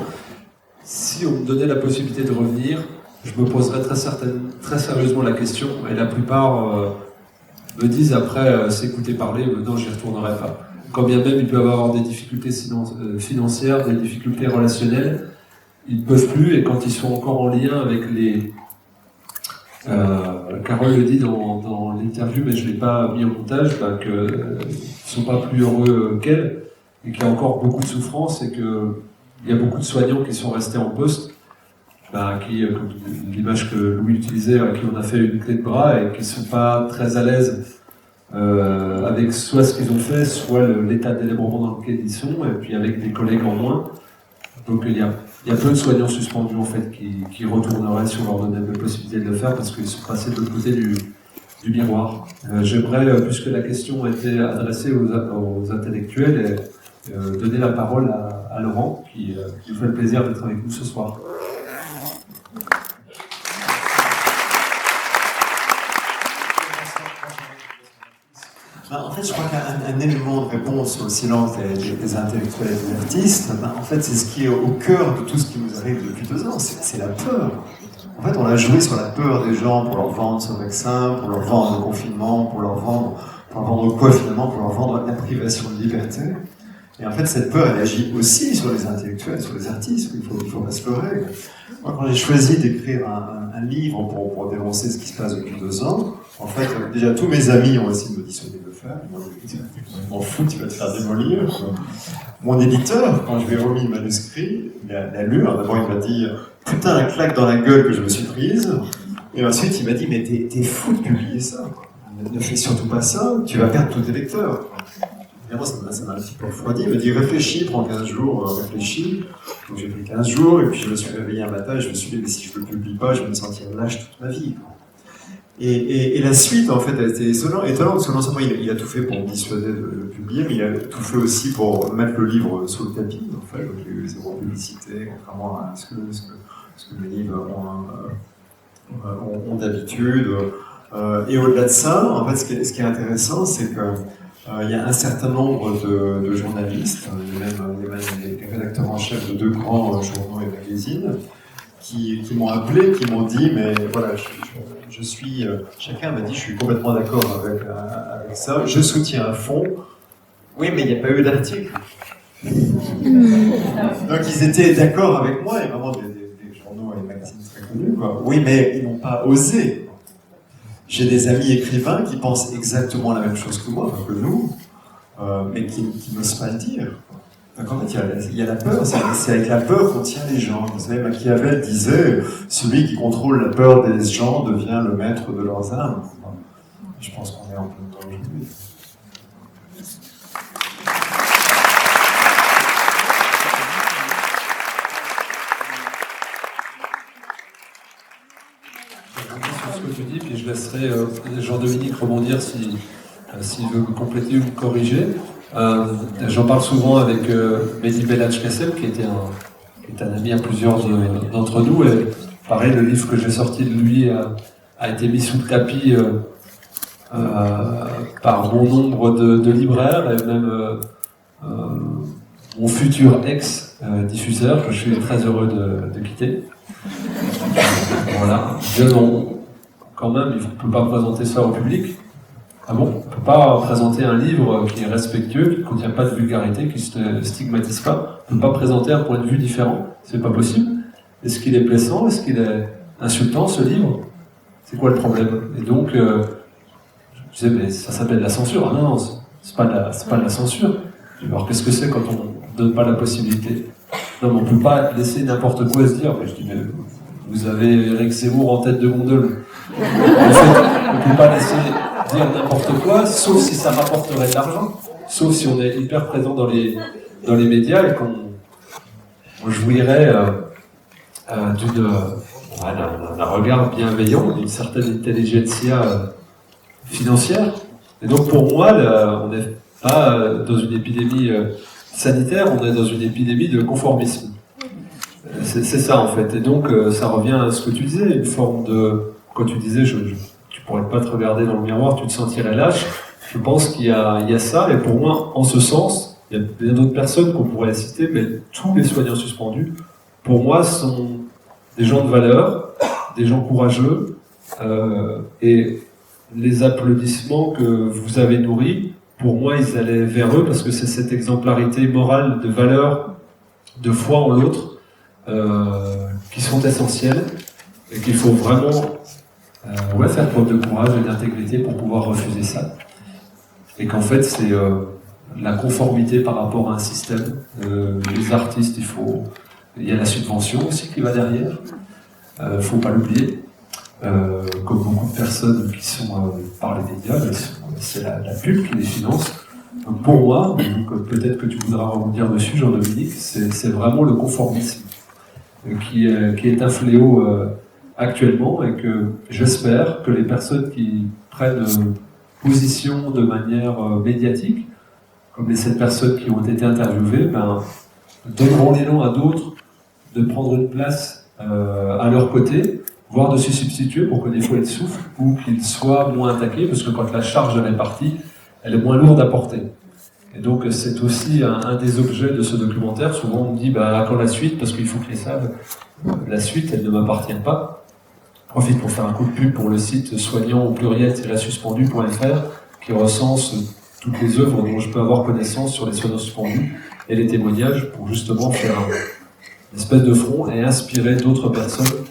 si on me donnait la possibilité de revenir, je me poserais très sérieusement la question, et la plupart me disent après s'écouter parler, non, j'y retournerai pas. Quand bien même ils peuvent avoir des difficultés financières, des difficultés relationnelles, ils ne peuvent plus, et quand ils sont encore en lien avec les... Carole le dit dans l'interview, mais je ne l'ai pas mis au montage, qu'ils ne sont pas plus heureux qu'elle, et qu'il y a encore beaucoup de souffrance, et qu'il y a beaucoup de soignants qui sont restés en poste, qui, comme l'image que Louis utilisait, à qui on a fait une clé de bras, et qui ne sont pas très à l'aise avec soit ce qu'ils ont fait, soit l'état de délabrement dans lequel ils sont, et puis avec des collègues en moins. Donc il y a peu de soignants suspendus en fait qui retourneraient si on leur donnait la possibilité de le faire parce qu'ils sont passés de l'autre côté du miroir. J'aimerais, puisque la question a été adressée aux intellectuels, donner la parole à à Laurent, qui nous fait le plaisir d'être avec nous ce soir. En fait, je crois qu'un élément de réponse au silence des intellectuels et des artistes, en fait, c'est ce qui est au cœur de tout ce qui nous arrive depuis 2 ans, c'est la peur. En fait, on a joué sur la peur des gens pour leur vendre ce vaccin, pour leur vendre le confinement, pour leur vendre quoi finalement? Pour leur vendre la privation de liberté. Et en fait, cette peur, elle agit aussi sur les intellectuels, sur les artistes. Il faut pas se leurrer. Moi, quand j'ai choisi d'écrire un livre pour dénoncer ce qui se passe depuis 2 ans, en fait, déjà tous mes amis ont essayé de me dissuader de le faire. Je m'en fous, tu vas te faire démolir. Mon éditeur, quand je lui ai remis le manuscrit, il a lu. D'abord, il m'a dit putain, la claque dans la gueule que je me suis prise. Et ensuite, il m'a dit mais t'es fou de publier ça. Ne fais surtout pas ça, tu vas perdre tous tes lecteurs. Et moi, ça m'a un petit peu refroidi. Il m'a dit réfléchis, prends 15 jours, réfléchis. Donc j'ai pris 15 jours, et puis je me suis réveillé un matin, et je me suis dit, mais si je ne le publie pas, je vais me sentir lâche toute ma vie. Et la suite, en fait, a été étonnante, parce que non seulement il a tout fait pour me dissuader de le publier, mais il a tout fait aussi pour mettre le livre sous le tapis. En fait, donc il y a eu zéro publicité, contrairement à ce que mes livres ont d'habitude. Et au-delà de ça, en fait, ce qui est intéressant, c'est que il y a un certain nombre de journalistes, même des rédacteurs en chef de 2 grands journaux et magazines, qui m'ont appelé, qui m'ont dit, mais voilà, je suis, chacun m'a dit, je suis complètement d'accord avec ça, je soutiens à fond. Oui, mais il n'y a pas eu d'article. Donc ils étaient d'accord avec moi, et vraiment des journaux et magazines très connus, quoi. Oui, mais ils n'ont pas osé. J'ai des amis écrivains qui pensent exactement la même chose que moi, que nous, mais qui n'osent pas le dire. Donc en fait, il y a la peur, c'est avec la peur qu'on tient les gens. Vous savez, Machiavel disait « Celui qui contrôle la peur des gens devient le maître de leurs âmes ». Je pense qu'on est en plein temps aujourd'hui. Puis je laisserai Jean-Dominique rebondir s'il veut compléter ou corriger. J'en parle souvent avec Mehdi Belhadj-Kassem, qui est un ami à plusieurs d'entre nous. Et pareil, le livre que j'ai sorti de lui a été mis sous le tapis par bon nombre de libraires et même mon futur ex-diffuseur, que je suis très heureux de quitter. Voilà. Quand même, il ne peut pas présenter ça au public. Ah bon? On ne peut pas présenter un livre qui est respectueux, qui ne contient pas de vulgarité, qui ne stigmatise pas. On ne peut pas présenter un point de vue différent. C'est pas possible. Est-ce qu'il est blessant? Est-ce qu'il est insultant, ce livre? C'est quoi le problème? Et donc, je disais, mais ça s'appelle la censure. Ah non, c'est pas de la censure. Alors qu'est-ce que c'est quand on ne donne pas la possibilité? Non, mais on ne peut pas laisser n'importe quoi se dire. Mais je dis, mais vous avez Eric Zemmour en tête de gondole. En fait, on ne peut pas laisser dire n'importe quoi, sauf si ça rapporterait de l'argent, sauf si on est hyper présent dans les médias et qu'on jouirait d'un regard bienveillant, d'une certaine intelligentsia financière. Et donc pour moi, on n'est pas dans une épidémie sanitaire, on est dans une épidémie de conformisme. C'est ça en fait. Et donc ça revient à ce que tu disais, une forme de... Quand tu disais, tu pourrais pas te regarder dans le miroir, tu te sentirais lâche. Je pense qu'il y a ça, et pour moi, en ce sens, il y a bien d'autres personnes qu'on pourrait citer, mais tous les soignants suspendus, pour moi, sont des gens de valeur, des gens courageux, et les applaudissements que vous avez nourris, pour moi, ils allaient vers eux, parce que c'est cette exemplarité morale de valeur, de foi en l'autre, qui sont essentielles, et qu'il faut vraiment faire preuve de courage et d'intégrité pour pouvoir refuser ça. Et qu'en fait, c'est la conformité par rapport à un système. Les artistes, il y a la subvention aussi qui va derrière. Faut pas l'oublier. Comme beaucoup de personnes qui sont par les médias, c'est la pub qui les finance. Donc pour moi, peut-être que tu voudras rebondir dessus, Jean-Dominique, c'est vraiment le conformisme qui est un fléau actuellement, et que j'espère que les personnes qui prennent position de manière médiatique, comme les 7 personnes qui ont été interviewées, donneront l'élan à d'autres de prendre une place à leur côté, voire de se substituer pour que des fois ils souffrent ou qu'ils soient moins attaqués, parce que quand la charge est répartie, elle est moins lourde à porter. Et donc c'est aussi un des objets de ce documentaire. Souvent on me dit quand la suite, parce qu'il faut que les savent, la suite elle ne m'appartient pas. Je profite pour faire un coup de pub pour le site soignant au pluriel-suspendu.fr qui recense toutes les œuvres dont je peux avoir connaissance sur les soignants suspendus et les témoignages pour justement faire une espèce de front et inspirer d'autres personnes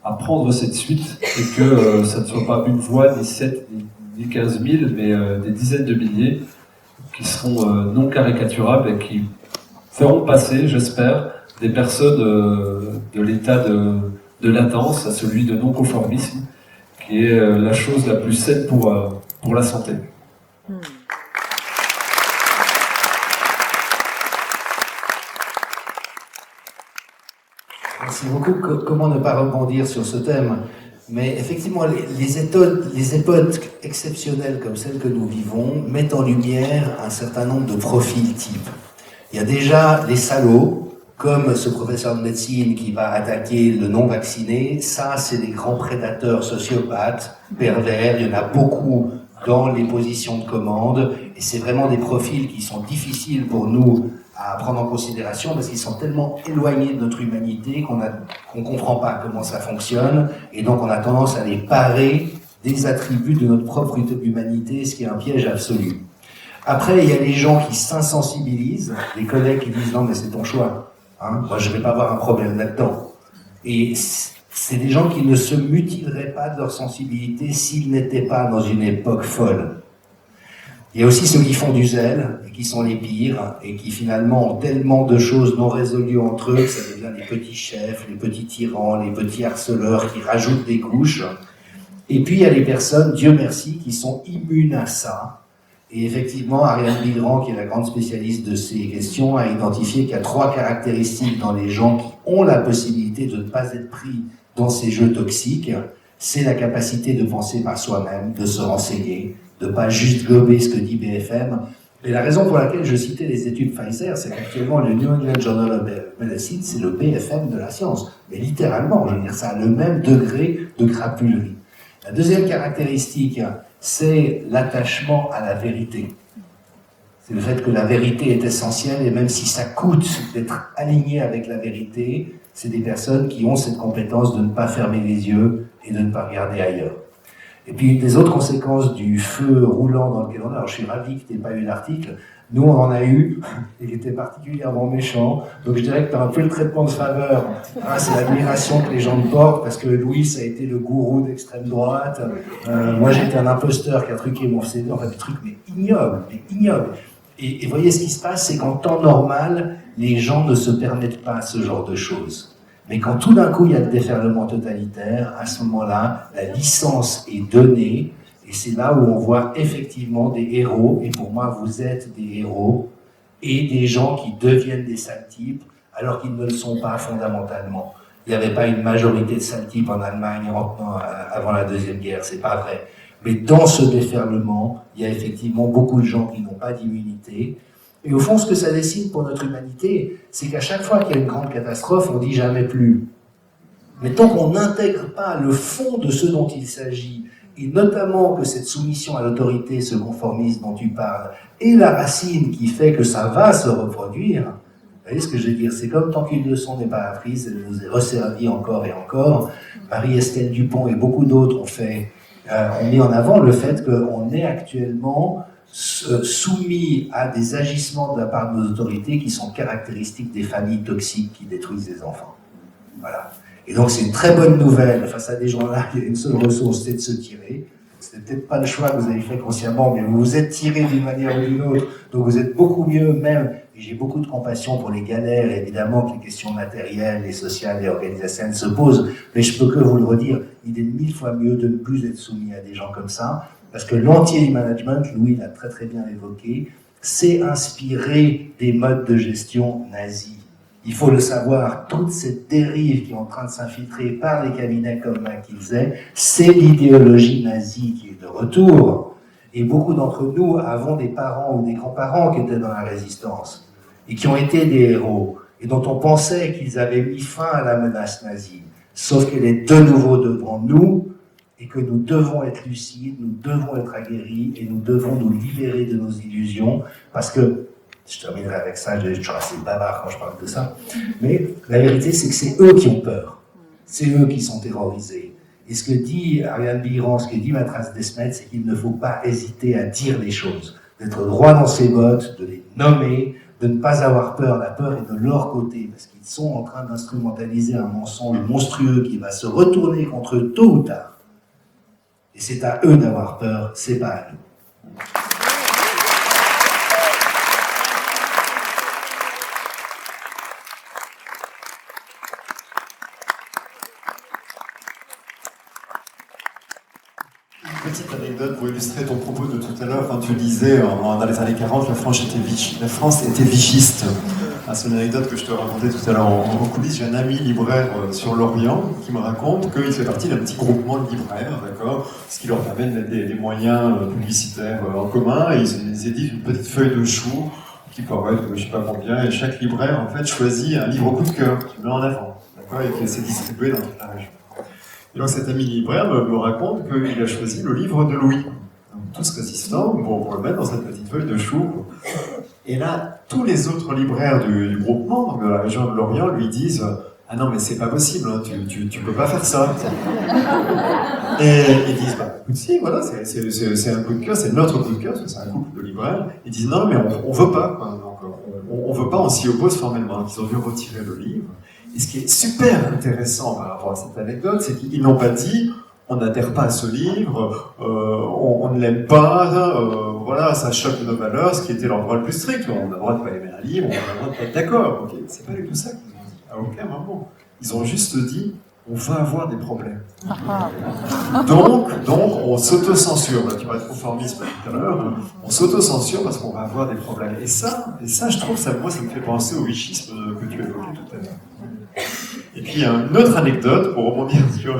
à prendre cette suite et que ça ne soit pas une voix, ni 7, ni 15 000, mais des dizaines de milliers qui seront non caricaturables et qui feront passer, j'espère, des personnes de l'état de latence à celui de non-conformisme, qui est la chose la plus saine pour la santé. Merci beaucoup. Comment ne pas rebondir sur ce thème? Mais effectivement, les époques exceptionnelles comme celles que nous vivons mettent en lumière un certain nombre de profils types. Il y a déjà les salauds, comme ce professeur de médecine qui va attaquer le non-vacciné. Ça, c'est des grands prédateurs sociopathes, pervers. Il y en a beaucoup dans les positions de commande. Et c'est vraiment des profils qui sont difficiles pour nous à prendre en considération parce qu'ils sont tellement éloignés de notre humanité qu'on comprend pas comment ça fonctionne, et donc on a tendance à les parer des attributs de notre propre humanité, ce qui est un piège absolu. Après, il y a les gens qui s'insensibilisent, les collègues qui disent non mais c'est ton choix, hein, moi je vais pas avoir un problème là-dedans. Et c'est des gens qui ne se mutileraient pas de leur sensibilité s'ils n'étaient pas dans une époque folle. Il y a aussi ceux qui font du zèle, et qui sont les pires, et qui finalement ont tellement de choses non résolues entre eux, que ça devient les petits chefs, les petits tyrans, les petits harceleurs qui rajoutent des couches. Et puis il y a les personnes, Dieu merci, qui sont immunes à ça. Et effectivement, Ariane Bigrand, qui est la grande spécialiste de ces questions, a identifié qu'il y a 3 caractéristiques dans les gens qui ont la possibilité de ne pas être pris dans ces jeux toxiques. C'est la capacité de penser par soi-même, de se renseigner, de pas juste gober ce que dit BFM. Et la raison pour laquelle je citais les études Pfizer, c'est qu'actuellement le New England Journal of Medicine, c'est le BFM de la science. Mais littéralement, je veux dire, ça a le même degré de crapulerie. La deuxième caractéristique, c'est l'attachement à la vérité. C'est le fait que la vérité est essentielle, et même si ça coûte d'être aligné avec la vérité, c'est des personnes qui ont cette compétence de ne pas fermer les yeux et de ne pas regarder ailleurs. Et puis, une des autres conséquences du feu roulant dans lequel on est, alors je suis ravi que tu n'aies pas eu l'article, nous on en a eu, et qui était particulièrement méchant, donc je dirais que tu as un peu le traitement de faveur, hein, c'est l'admiration que les gens me portent, parce que Louis a été le gourou d'extrême droite, moi j'étais un imposteur qui a truqué mon CD, enfin des trucs mais ignobles. Et voyez ce qui se passe, c'est qu'en temps normal, les gens ne se permettent pas ce genre de choses. Mais quand tout d'un coup il y a le déferlement totalitaire, à ce moment-là, la licence est donnée, et c'est là où on voit effectivement des héros, et pour moi vous êtes des héros, et des gens qui deviennent des sales types, alors qu'ils ne le sont pas fondamentalement. Il n'y avait pas une majorité de sales types en Allemagne avant la Deuxième Guerre, c'est pas vrai. Mais dans ce déferlement, il y a effectivement beaucoup de gens qui n'ont pas d'immunité. Et au fond, ce que ça dessine pour notre humanité, c'est qu'à chaque fois qu'il y a une grande catastrophe, on dit jamais plus. Mais tant qu'on n'intègre pas le fond de ce dont il s'agit, et notamment que cette soumission à l'autorité, ce conformisme dont tu parles, est la racine qui fait que ça va se reproduire, vous voyez ce que je veux dire? C'est comme tant qu'une leçon n'est pas apprise, elle nous est resservie encore et encore. Marie-Estelle Dupont et beaucoup d'autres ont mis en avant le fait qu'on est actuellement soumis à des agissements de la part de nos autorités qui sont caractéristiques des familles toxiques qui détruisent les enfants. Voilà. Et donc c'est une très bonne nouvelle face à des gens-là. Il y a une seule ressource, c'est de se tirer. C'est peut-être pas le choix que vous avez fait consciemment, mais vous vous êtes tiré d'une manière ou d'une autre. Donc vous êtes beaucoup mieux même. Et j'ai beaucoup de compassion pour les galères, évidemment que les questions matérielles et sociales et organisationnelles se posent. Mais je peux que vous le redire, il est 1000 fois mieux de ne plus être soumis à des gens comme ça. Parce que l'anti-management, Louis l'a très très bien évoqué, c'est inspiré des modes de gestion nazis. Il faut le savoir, toute cette dérive qui est en train de s'infiltrer par les cabinets comme McKinsey, c'est l'idéologie nazie qui est de retour. Et beaucoup d'entre nous avons des parents ou des grands-parents qui étaient dans la résistance et qui ont été des héros. et dont on pensait qu'ils avaient mis fin à la menace nazie. Sauf qu'elle est de nouveau devant nous, et que nous devons être lucides, nous devons être aguerris, et nous devons nous libérer de nos illusions, parce que, je terminerai avec ça, je suis assez bavard quand je parle de ça, mais la vérité c'est que c'est eux qui ont peur, c'est eux qui sont terrorisés. Et ce que dit Ariane Biran, ce que dit Matras Desmet, c'est qu'il ne faut pas hésiter à dire les choses, d'être droit dans ses bottes, de les nommer, de ne pas avoir peur. La peur est de leur côté, parce qu'ils sont en train d'instrumentaliser un mensonge monstrueux qui va se retourner contre eux tôt ou tard. Et c'est à eux d'avoir peur, c'est pas à nous. Une petite anecdote pour illustrer ton propos de tout à l'heure, quand tu disais dans les années 40, la France était vichiste. Ah, c'est une anecdote que je te racontais tout à l'heure en coulisses. J'ai un ami libraire sur l'Orient qui me raconte qu'il fait partie d'un petit groupement de libraires, d'accord, ce qui leur permet de mettre des moyens publicitaires en commun. Et ils éditent une petite feuille de chou qui pourrait être, je sais pas combien, et chaque libraire en fait choisit un livre coup de cœur qu'il met en avant, d'accord, et qui s'est distribué dans toute la région. Et donc cet ami libraire me raconte qu'il a choisi le livre de Louis, tous résistants, pour le mettre dans cette petite feuille de chou. Et là, tous les autres libraires du groupement, donc de la région de l'Orient, lui disent « Ah non, mais c'est pas possible, hein, tu peux pas faire ça. » Et ils disent « Bah écoute, si, voilà, c'est un coup de cœur, c'est notre coup de cœur, parce que c'est un couple de libraires. » Ils disent « Non, mais on veut pas, quoi. Donc, on veut pas, on s'y oppose formellement. » Ils ont dû retirer le livre. Et ce qui est super intéressant par rapport à cette anecdote, c'est qu'ils n'ont pas dit on n'adhère pas à ce livre, on ne l'aime pas, voilà, ça choque nos valeurs, ce qui était leur droit le plus strict. On a le droit de ne pas aimer un livre, on a le droit de pas être d'accord. Okay. C'est pas du tout ça qu'ils ont dit, à aucun moment. Ils ont juste dit on va avoir des problèmes. Donc on s'auto-censure. Tu vas être conformiste tout à l'heure. On s'auto-censure parce qu'on va avoir des problèmes. Et ça, je trouve, moi, ça me fait penser au vichisme que tu évoquais tout à l'heure. Et puis, une autre anecdote, pour rebondir sur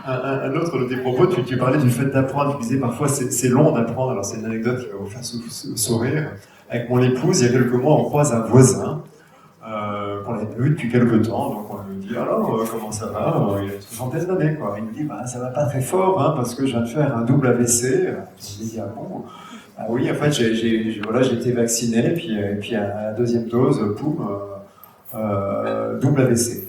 un autre de tes propos, tu parlais du fait d'apprendre. Tu disais parfois c'est long d'apprendre. Alors, c'est une anecdote qui va vous faire sourire. Avec mon épouse, il y a quelques mois, on croise un voisin qu'on avait vu depuis quelques temps. Donc, on lui dit alors, comment ça va? Il a une soixantaine d'années, quoi. Il nous dit bah, ça va pas très fort, hein, parce que je viens de faire un double AVC. Je lui dis ah bon? Ah oui, en fait, j'ai été vacciné, puis à la deuxième dose, poum, double AVC.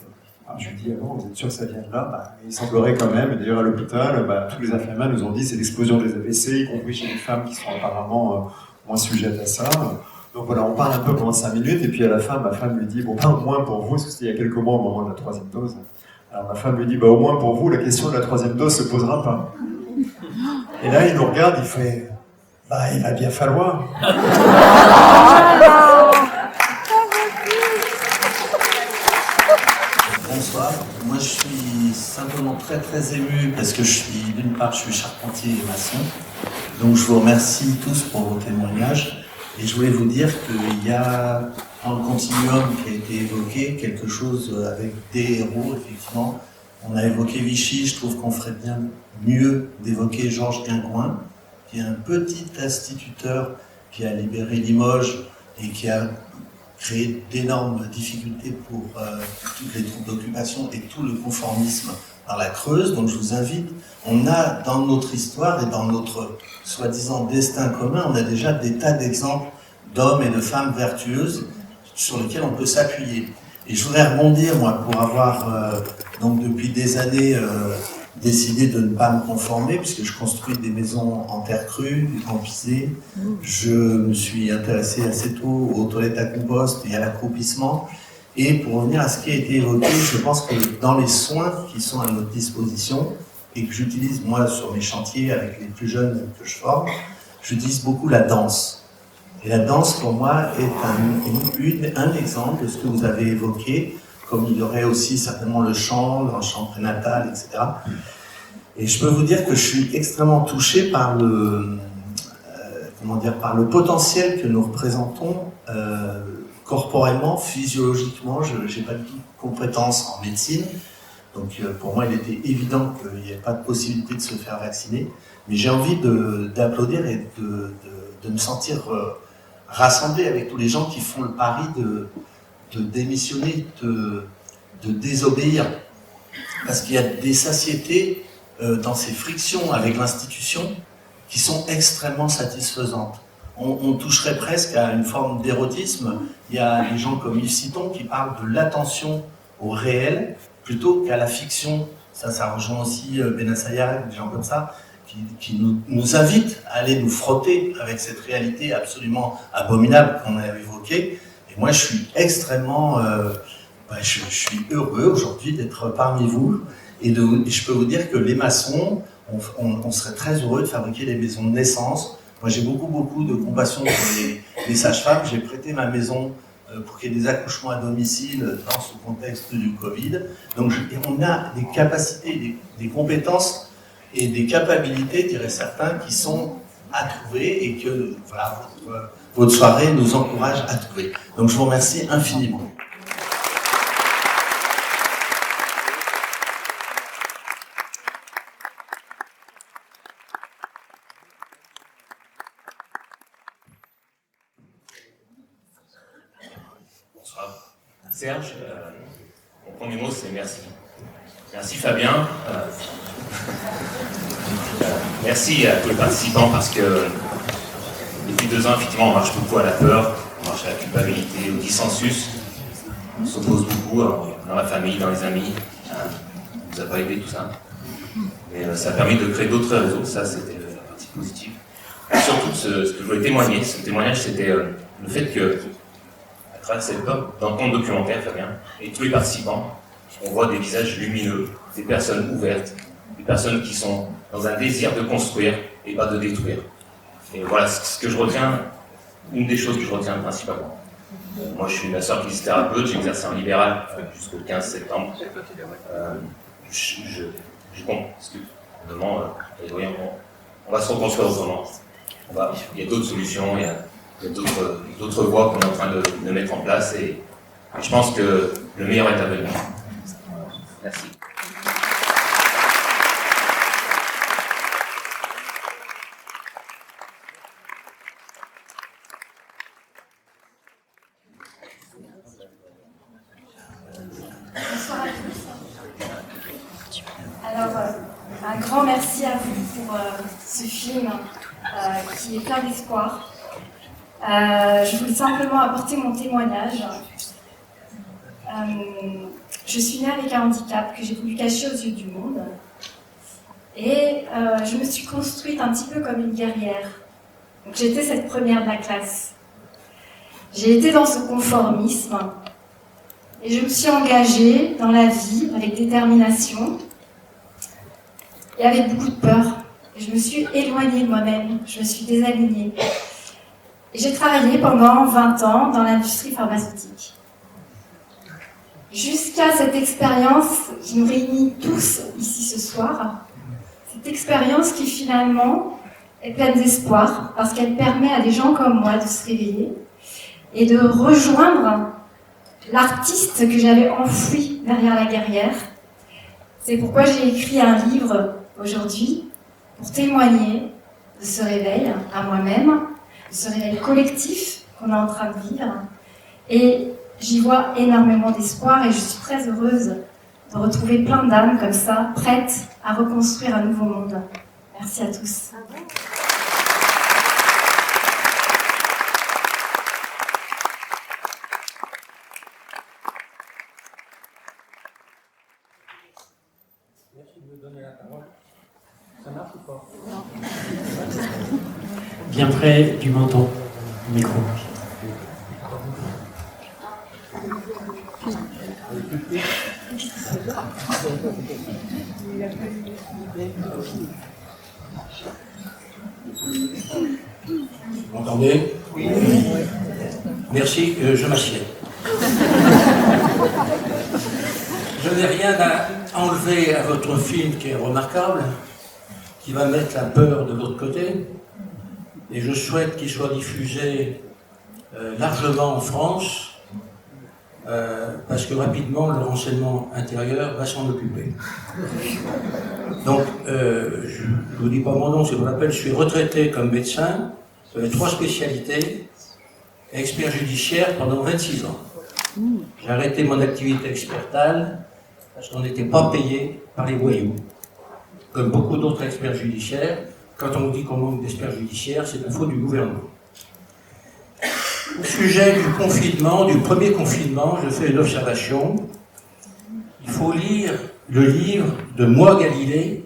Alors, je lui dis, ah bon, vous êtes sûr que ça vient de là? Bah, il semblerait quand même, et d'ailleurs à l'hôpital, tous les infirmières nous ont dit c'est l'explosion des AVC, y compris chez les femmes qui sont apparemment moins sujettes à ça. Donc voilà, on parle un peu pendant 5 minutes, et puis à la fin, ma femme lui dit, bon, au moins pour vous, parce que c'était il y a quelques mois au moment de la 3e dose. Alors ma femme lui dit, bah au moins pour vous, la question de la 3e dose se posera pas. Et là, il nous regarde, il fait, bah il va bien falloir. Bonsoir, moi je suis simplement très très ému parce que d'une part je suis charpentier et maçon, donc je vous remercie tous pour vos témoignages et je voulais vous dire qu'il y a dans le continuum qui a été évoqué quelque chose avec des héros, effectivement. On a évoqué Vichy, je trouve qu'on ferait bien mieux d'évoquer Georges Guingouin, qui est un petit instituteur qui a libéré Limoges et qui a créé d'énormes difficultés pour toutes les troupes d'occupation et tout le conformisme dans la Creuse. Donc je vous invite, on a dans notre histoire et dans notre soi-disant destin commun, on a déjà des tas d'exemples d'hommes et de femmes vertueuses sur lesquels on peut s'appuyer. Et je voudrais rebondir, moi, pour avoir donc depuis des années décidé de ne pas me conformer, puisque je construis des maisons en terre crue, des campisés. Je me suis intéressé assez tôt aux toilettes à compost et à l'accroupissement. Et pour revenir à ce qui a été évoqué, je pense que dans les soins qui sont à notre disposition, et que j'utilise moi sur mes chantiers avec les plus jeunes que je forme, j'utilise beaucoup la danse. Et la danse, pour moi, est un exemple de ce que vous avez évoqué, comme il y aurait aussi certainement le chant prénatal, etc. Et je peux vous dire que je suis extrêmement touché par le potentiel que nous représentons corporellement, physiologiquement. Je n'ai pas du tout de compétences en médecine, donc pour moi il était évident qu'il n'y avait pas de possibilité de se faire vacciner, mais j'ai envie d'applaudir et de me sentir rassemblé avec tous les gens qui font le pari de démissionner, de désobéir. Parce qu'il y a des satiétés dans ces frictions avec l'institution qui sont extrêmement satisfaisantes. On toucherait presque à une forme d'érotisme. Il y a des gens comme Yves Citon qui parlent de l'attention au réel plutôt qu'à la fiction. Ça rejoint aussi Benassaya, des gens comme ça, qui nous invitent à aller nous frotter avec cette réalité absolument abominable qu'on a évoquée. Et moi, je suis extrêmement... je suis heureux aujourd'hui d'être parmi vous. Et je peux vous dire que les maçons, on serait très heureux de fabriquer des maisons de naissance. Moi, j'ai beaucoup de compassion pour les sages-femmes. J'ai prêté ma maison pour qu'il y ait des accouchements à domicile dans ce contexte du Covid. Donc, on a des capacités, des compétences et des capacités, diraient certains, qui sont à trouver et que voilà, votre soirée nous encourage à trouver. Donc, je vous remercie infiniment. Serge, mon premier mot c'est merci. Merci Fabien. Merci à tous les participants parce que depuis 2 ans, effectivement, on marche beaucoup à la peur, on marche à la culpabilité, au dissensus. On s'oppose beaucoup dans la famille, dans les amis. Ça nous a pas aidé tout ça. Mais ça a permis de créer d'autres réseaux, ça c'était la partie positive. Et surtout, ce que je voulais témoigner, ce témoignage, c'était le fait que à travers cette peur, dans ton documentaire, Fabien, et tous les participants, on voit des visages lumineux, des personnes ouvertes, des personnes qui sont dans un désir de construire et pas de détruire. Et voilà ce que je retiens, une des choses que je retiens principalement. Moi, je suis masseur kinésithérapeute, j'ai exercé en libéral jusqu'au 15 septembre. Je comprends, parce que on va se reconstruire autrement. Il y a d'autres solutions, il y a d'autres voies qu'on est en train de mettre en place et je pense que le meilleur est à venir. Merci. Bonsoir à tous. Alors, un grand merci à vous pour ce film qui est plein d'espoir. Je voulais simplement apporter mon témoignage. Je suis née avec un handicap que j'ai voulu cacher aux yeux du monde. Et je me suis construite un petit peu comme une guerrière. Donc j'étais cette première de la classe. J'ai été dans ce conformisme. Et je me suis engagée dans la vie avec détermination et avec beaucoup de peur. Et je me suis éloignée de moi-même, je me suis désalignée. Et j'ai travaillé pendant 20 ans dans l'industrie pharmaceutique. Jusqu'à cette expérience qui nous réunit tous ici ce soir, cette expérience qui finalement est pleine d'espoir parce qu'elle permet à des gens comme moi de se réveiller et de rejoindre l'artiste que j'avais enfoui derrière la guerrière. C'est pourquoi j'ai écrit un livre aujourd'hui pour témoigner de ce réveil à moi-même, de ce réveil collectif qu'on est en train de vivre. Et j'y vois énormément d'espoir et je suis très heureuse de retrouver plein d'âmes comme ça, prêtes à reconstruire un nouveau monde. Merci à tous. Merci de me donner la parole. Ça marche ou pas? Bien près du menton, micro. Vous m'entendez? Oui. Merci, je m'assieds. Je n'ai rien à enlever à votre film qui est remarquable, qui va mettre la peur de l'autre côté, et je souhaite qu'il soit diffusé largement en France, parce que rapidement le renseignement intérieur va s'en occuper. Donc, je ne vous dis pas mon nom, c'est pour l'appel, je suis retraité comme médecin, j'avais 3 spécialités, expert judiciaire pendant 26 ans. J'ai arrêté mon activité expertale parce qu'on n'était pas payé par les voyous. Comme beaucoup d'autres experts judiciaires, quand on dit qu'on manque d'experts judiciaires, c'est la faute du gouvernement. Au sujet du confinement, du premier confinement, je fais une observation. Il faut lire le livre de Moi Galilée,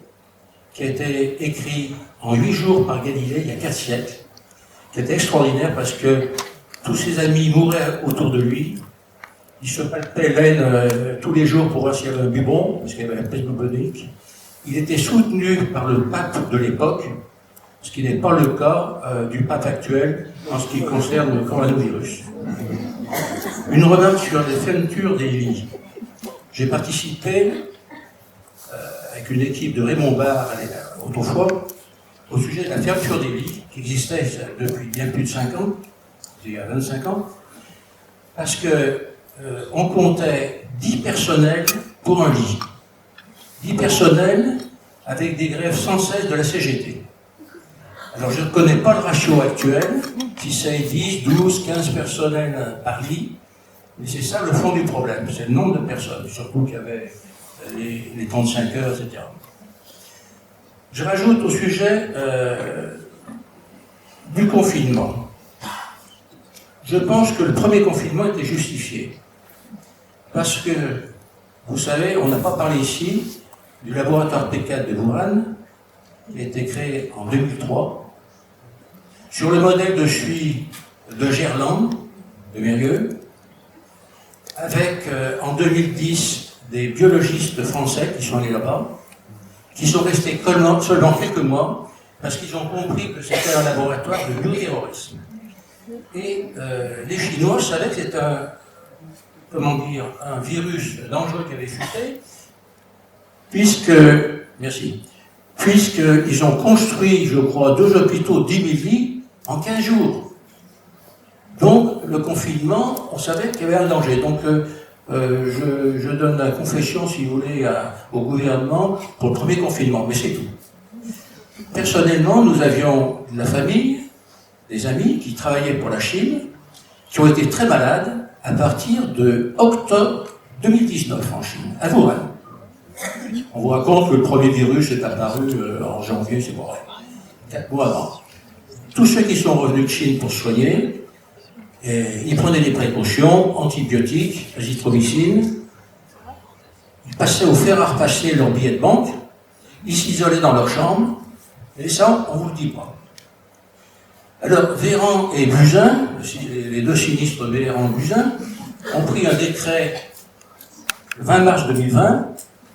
qui a été écrit en 8 jours par Galilée, il y a 4 siècles, qui était extraordinaire parce que tous ses amis mouraient autour de lui. Il se palpait l'aine tous les jours pour voir s'il y avait un bubon, parce qu'il y avait la peste bubonique. Il était soutenu par le pape de l'époque, ce qui n'est pas le cas du pape actuel en ce qui concerne le coronavirus. Une remarque sur les fermetures des lits. J'ai participé avec une équipe de Raymond Barre autrefois au sujet de la fermeture des lits qui existait depuis bien plus de 5 ans, il y a 25 ans, parce que on comptait 10 personnels pour un lit. 10 personnels avec des grèves sans cesse de la CGT. Alors je ne connais pas le ratio actuel, si c'est 10, 12, 15 personnels par lit, mais c'est ça le fond du problème, c'est le nombre de personnes, surtout qu'il y avait les 35 heures, etc. Je rajoute au sujet du confinement. Je pense que le premier confinement était justifié. Parce que, vous savez, on n'a pas parlé ici du laboratoire P4 de Wuhan, qui a été créé en 2003, sur le modèle de suie de Gerland, de Mérieux, avec en 2010 des biologistes français qui sont allés là-bas, qui sont restés seulement quelques mois, parce qu'ils ont compris que c'était un laboratoire de bioterrorisme. Et les Chinois savaient que c'était un virus dangereux qui avait fuité, puisqu'ils ont construit, je crois, 2 hôpitaux, 10 000 lits en 15 jours. Donc, le confinement, on savait qu'il y avait un danger. Donc, je donne la confession, si vous voulez, au gouvernement pour le premier confinement, mais c'est tout. Personnellement, nous avions de la famille, des amis qui travaillaient pour la Chine, qui ont été très malades à partir de octobre 2019 en Chine, à Wuhan. On vous raconte que le premier virus est apparu en janvier, c'est vrai, 4 mois avant. Tous ceux qui sont revenus de Chine pour se soigner, ils prenaient des précautions, antibiotiques, azithromycine, ils passaient au fer à repasser leurs billets de banque, ils s'isolaient dans leur chambre, et ça, on ne vous le dit pas. Alors, Véran et Buzyn, les 2 sinistres Véran et Buzyn, ont pris un décret le 20 mars 2020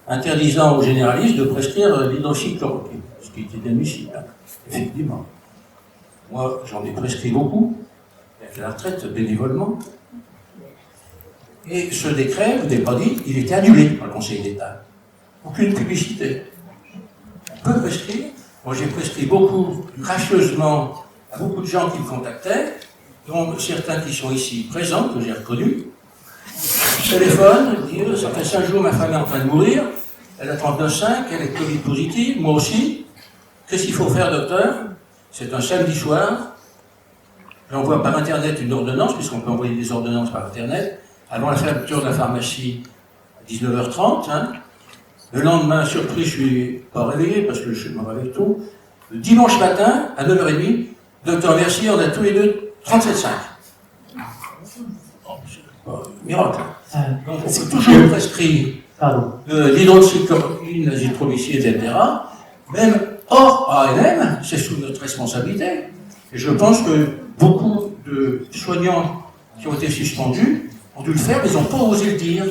interdisant aux généralistes de prescrire l'hydroxychloroquine, ce qui était admissible, hein, effectivement. Moi, j'en ai prescrit beaucoup, avec la retraite bénévolement. Et ce décret, je ne l'ai pas dit, il était annulé par le Conseil d'État. Aucune publicité. On peut prescrire. Moi, j'ai prescrit beaucoup, gracieusement, à beaucoup de gens qui me contactaient, dont certains qui sont ici présents, que j'ai reconnus. Téléphone, dire, ça fait 5 jours, ma femme est en train de mourir, elle a 39,5, elle est Covid positive, moi aussi. Qu'est-ce qu'il faut faire, docteur? C'est un samedi soir. J'envoie par Internet une ordonnance, puisqu'on peut envoyer des ordonnances par Internet, avant la fermeture de la pharmacie à 19h30. Hein. Le lendemain, surprise, je ne suis pas réveillé, parce que je me réveille tôt. Le dimanche matin, à 9h30, docteur, merci, on a tous les deux 37,5. Miracle. Donc, on peut toujours prescrire l'hydroxychloroquine, l'azithromycine, etc. Même hors ANM, c'est sous notre responsabilité. Et je pense que beaucoup de soignants qui ont été suspendus ont dû le faire, mais ils n'ont pas osé le dire.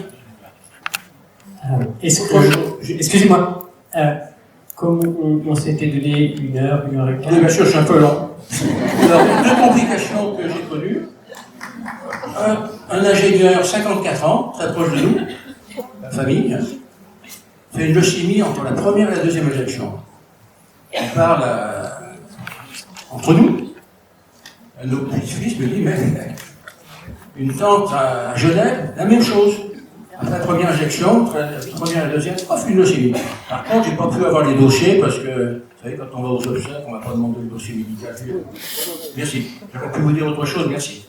Excusez-moi, comme on s'était donné 1 heure, 1 heure et quart. Oui, bien sûr, je suis un peu long. Alors, 2 complications que j'ai connues. Un ingénieur, 54 ans, très proche de nous, la famille, hein, fait une leucémie entre la première et la deuxième injection. On parle entre nous. Un autre petit-fils me dit, mais une tante à Genève, la même chose. Après la première injection, entre la première et la deuxième, off, une leucémie. Par contre, j'ai pas pu avoir les dossiers parce que, vous savez, quand on va aux obsèques, on va pas demander le dossier médical. Merci. J'ai pas pu vous dire autre chose, merci.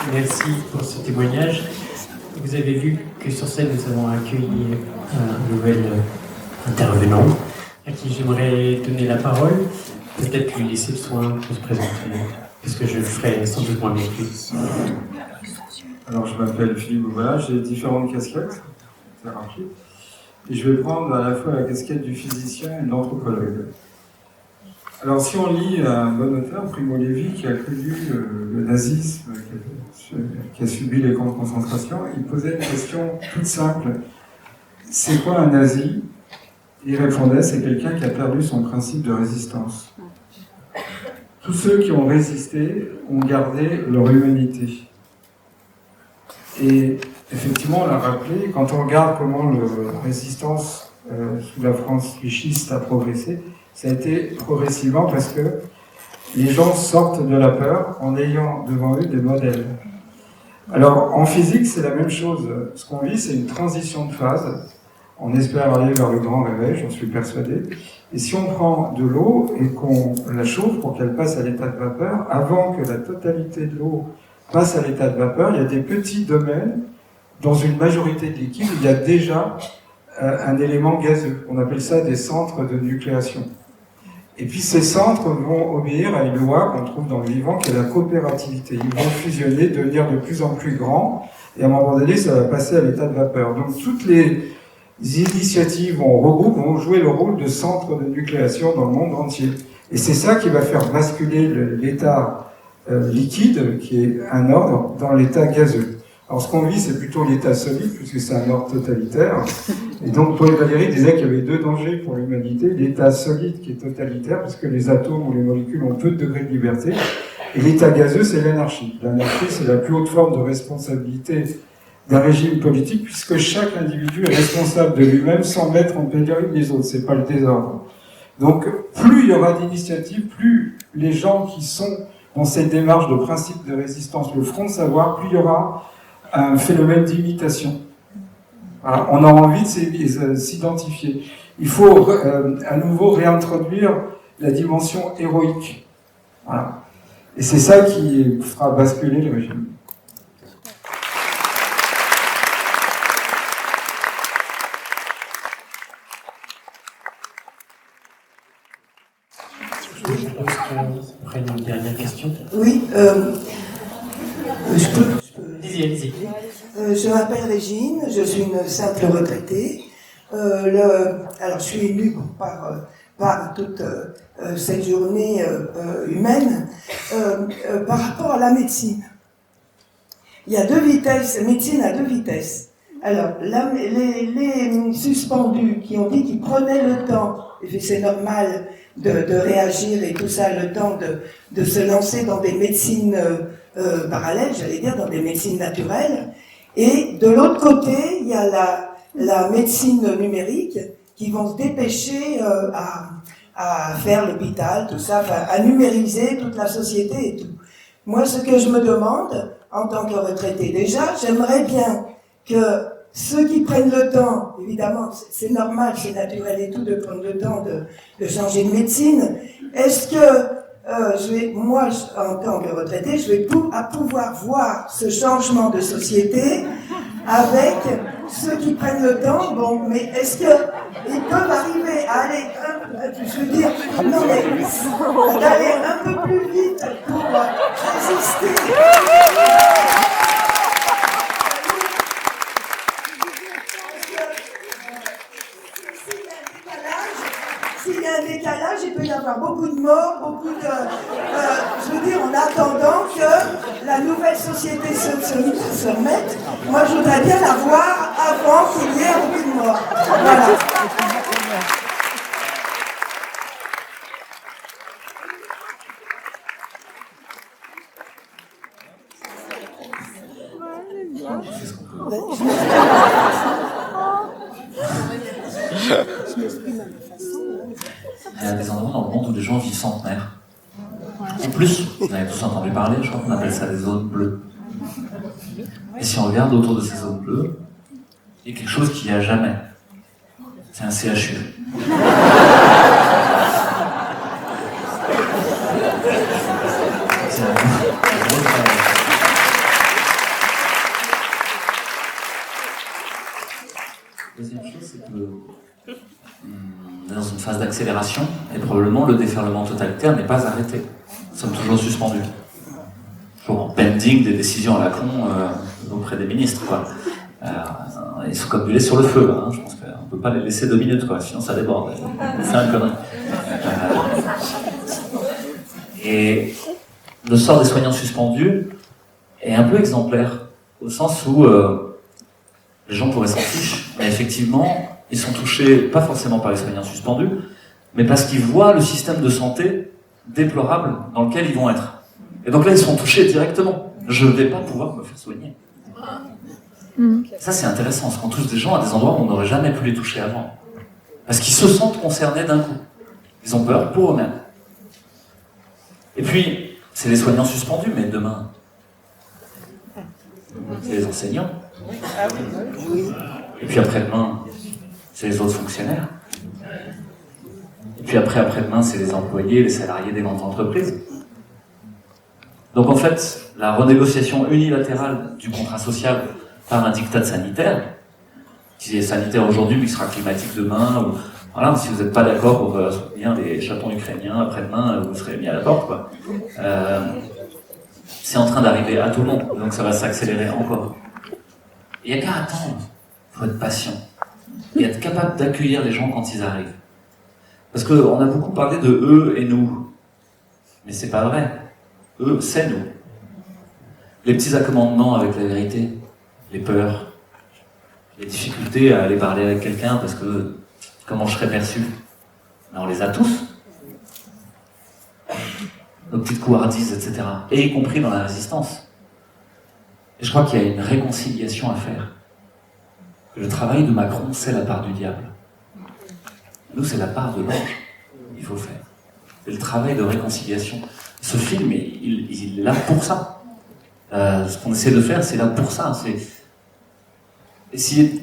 Merci pour ce témoignage. Vous avez vu que sur scène, nous avons accueilli un nouvel intervenant à qui j'aimerais donner la parole. Peut-être lui laisser le soin de se présenter, parce que je le ferai sans doute moins bien que lui. Alors, je m'appelle Philippe Bouvala, j'ai différentes casquettes, c'est rapide. Et je vais prendre à la fois la casquette du physicien et de l'anthropologue. Alors, si on lit un bon auteur, Primo Levi, qui a connu le nazisme, qui a subi les camps de concentration, il posait une question toute simple. C'est quoi un nazi? Il répondait, c'est quelqu'un qui a perdu son principe de résistance. Tous ceux qui ont résisté ont gardé leur humanité. Et effectivement, on l'a rappelé, quand on regarde comment la résistance sous la France vichyste a progressé, ça a été progressivement parce que les gens sortent de la peur en ayant devant eux des modèles. Alors, en physique, c'est la même chose. Ce qu'on vit, c'est une transition de phase. On espère aller vers le grand réveil, j'en suis persuadé. Et si on prend de l'eau et qu'on la chauffe pour qu'elle passe à l'état de vapeur, avant que la totalité de l'eau passe à l'état de vapeur, il y a des petits domaines dans une majorité de liquides où il y a déjà un élément gazeux. On appelle ça des centres de nucléation. Et puis ces centres vont obéir à une loi qu'on trouve dans le vivant, qui est la coopérativité. Ils vont fusionner, devenir de plus en plus grands, et à un moment donné, ça va passer à l'état de vapeur. Donc toutes les initiatives vont jouer le rôle de centre de nucléation dans le monde entier. Et c'est ça qui va faire basculer l'état liquide, qui est un ordre, dans l'état gazeux. Alors ce qu'on vit, c'est plutôt l'état solide, puisque c'est un ordre totalitaire. Et donc Paul Valéry disait qu'il y avait deux dangers pour l'humanité. L'état solide qui est totalitaire, parce que les atomes ou les molécules ont peu de degrés de liberté. Et l'état gazeux, c'est l'anarchie. L'anarchie, c'est la plus haute forme de responsabilité d'un régime politique, puisque chaque individu est responsable de lui-même sans mettre en péril les autres. C'est pas le désordre. Donc plus il y aura d'initiatives, plus les gens qui sont dans cette démarche de principe de résistance le feront savoir, plus il y aura un phénomène d'imitation. Voilà, on a envie de s'identifier. Il faut à nouveau réintroduire la dimension héroïque. Voilà. Et c'est ça qui fera basculer le régime. Je pense qu'on prenne une dernière question. Oui, je peux. Allez-y. Je m'appelle Régine, je suis une simple retraitée. Alors, je suis élue par toute cette journée humaine par rapport à la médecine. Il y a deux vitesses, médecine à deux vitesses. Alors, les suspendus qui ont dit qu'ils prenaient le temps, et c'est normal de réagir et tout ça, le temps de se lancer dans des médecines parallèles, j'allais dire, dans des médecines naturelles. Et de l'autre côté, il y a la médecine numérique qui vont se dépêcher à faire l'hôpital, tout ça, à numériser toute la société et tout. Moi, ce que je me demande, en tant que retraité déjà, j'aimerais bien que ceux qui prennent le temps, évidemment, c'est normal, c'est naturel et tout, de prendre le temps de changer de médecine. Est-ce que moi, en tant que retraité, je vais pouvoir voir ce changement de société avec ceux qui prennent le temps? Bon, mais est-ce qu'ils peuvent arriver à aller, je veux dire, non mais, d'aller un peu plus vite pour résister? S'il y a un décalage, il peut y avoir beaucoup de morts, beaucoup de... je veux dire, en attendant que la nouvelle société se remette, moi je voudrais bien la voir avant qu'il y ait aucune mort. Voilà. Il y a des endroits dans le monde où les gens vivent centenaires. En plus, vous en avez tous entendu parler, je crois qu'on appelle ça des zones bleues. Et si on regarde autour de ces zones bleues, il y a quelque chose qu'il n'y a jamais. C'est un CHU. C'est un gros travail. on est dans une phase d'accélération, et probablement le déferlement totalitaire n'est pas arrêté. Nous sommes toujours suspendus. Toujours en pending des décisions à la con auprès des ministres, quoi. Ils sont comme du lait sur le feu, là, hein. Je pense qu'on ne peut pas les laisser 2 minutes, quoi, sinon ça déborde. C'est un connerie. Et le sort des soignants suspendus est un peu exemplaire, au sens où les gens pourraient s'en ficher, mais effectivement, ils sont touchés, pas forcément par les soignants suspendus, mais parce qu'ils voient le système de santé déplorable dans lequel ils vont être. Et donc là, ils sont touchés directement. Je ne vais pas pouvoir me faire soigner. Ça, c'est intéressant, parce qu'on touche des gens à des endroits où on n'aurait jamais pu les toucher avant. Parce qu'ils se sentent concernés d'un coup. Ils ont peur pour eux-mêmes. Et puis, c'est les soignants suspendus, mais demain, c'est les enseignants. Et puis après-demain, c'est les autres fonctionnaires. Et puis après-demain, c'est les employés, les salariés des grandes entreprises. Donc en fait, la renégociation unilatérale du contrat social par un diktat sanitaire, qui est sanitaire aujourd'hui mais qui sera climatique demain, ou voilà, si vous n'êtes pas d'accord pour soutenir les chatons ukrainiens, après-demain vous serez mis à la porte, quoi. C'est en train d'arriver à tout le monde, donc ça va s'accélérer encore. Il n'y a qu'à attendre, il faut être patient, et être capable d'accueillir les gens quand ils arrivent. Parce qu'on a beaucoup parlé de eux et nous, mais c'est pas vrai. Eux, c'est nous. Les petits accommodements avec la vérité, les peurs, les difficultés à aller parler avec quelqu'un parce que comment je serais perçu, mais on les a tous. Nos petites couardises, etc. Et y compris dans la résistance. Et je crois qu'il y a une réconciliation à faire. Le travail de Macron, c'est la part du diable. Nous, c'est la part de l'ange. Il faut faire. C'est le travail de réconciliation. Ce film, il est là pour ça. Ce qu'on essaie de faire, c'est là pour ça. Si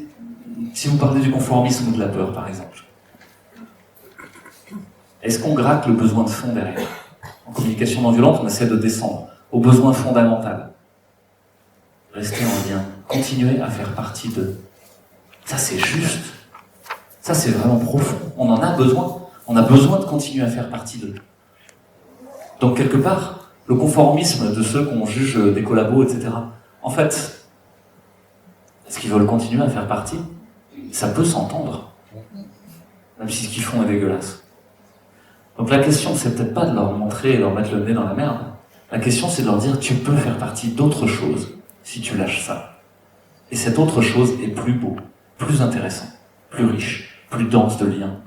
vous parlez du conformisme ou de la peur, par exemple, est-ce qu'on gratte le besoin de fond derrière? En communication non violente, on essaie de descendre au besoin fondamental. Rester en lien, continuer à faire partie d'eux. Ça, c'est juste. Ça, c'est vraiment profond. On en a besoin. On a besoin de continuer à faire partie d'eux. Donc, quelque part, le conformisme de ceux qu'on juge des collabos, etc., en fait, est-ce qu'ils veulent continuer à faire partie? Ça peut s'entendre, même si ce qu'ils font est dégueulasse. Donc la question, c'est peut-être pas de leur montrer et leur mettre le nez dans la merde. La question, c'est de leur dire, tu peux faire partie d'autre chose si tu lâches ça. Et cette autre chose est plus beau, plus intéressant, plus riche, plus dense de liens.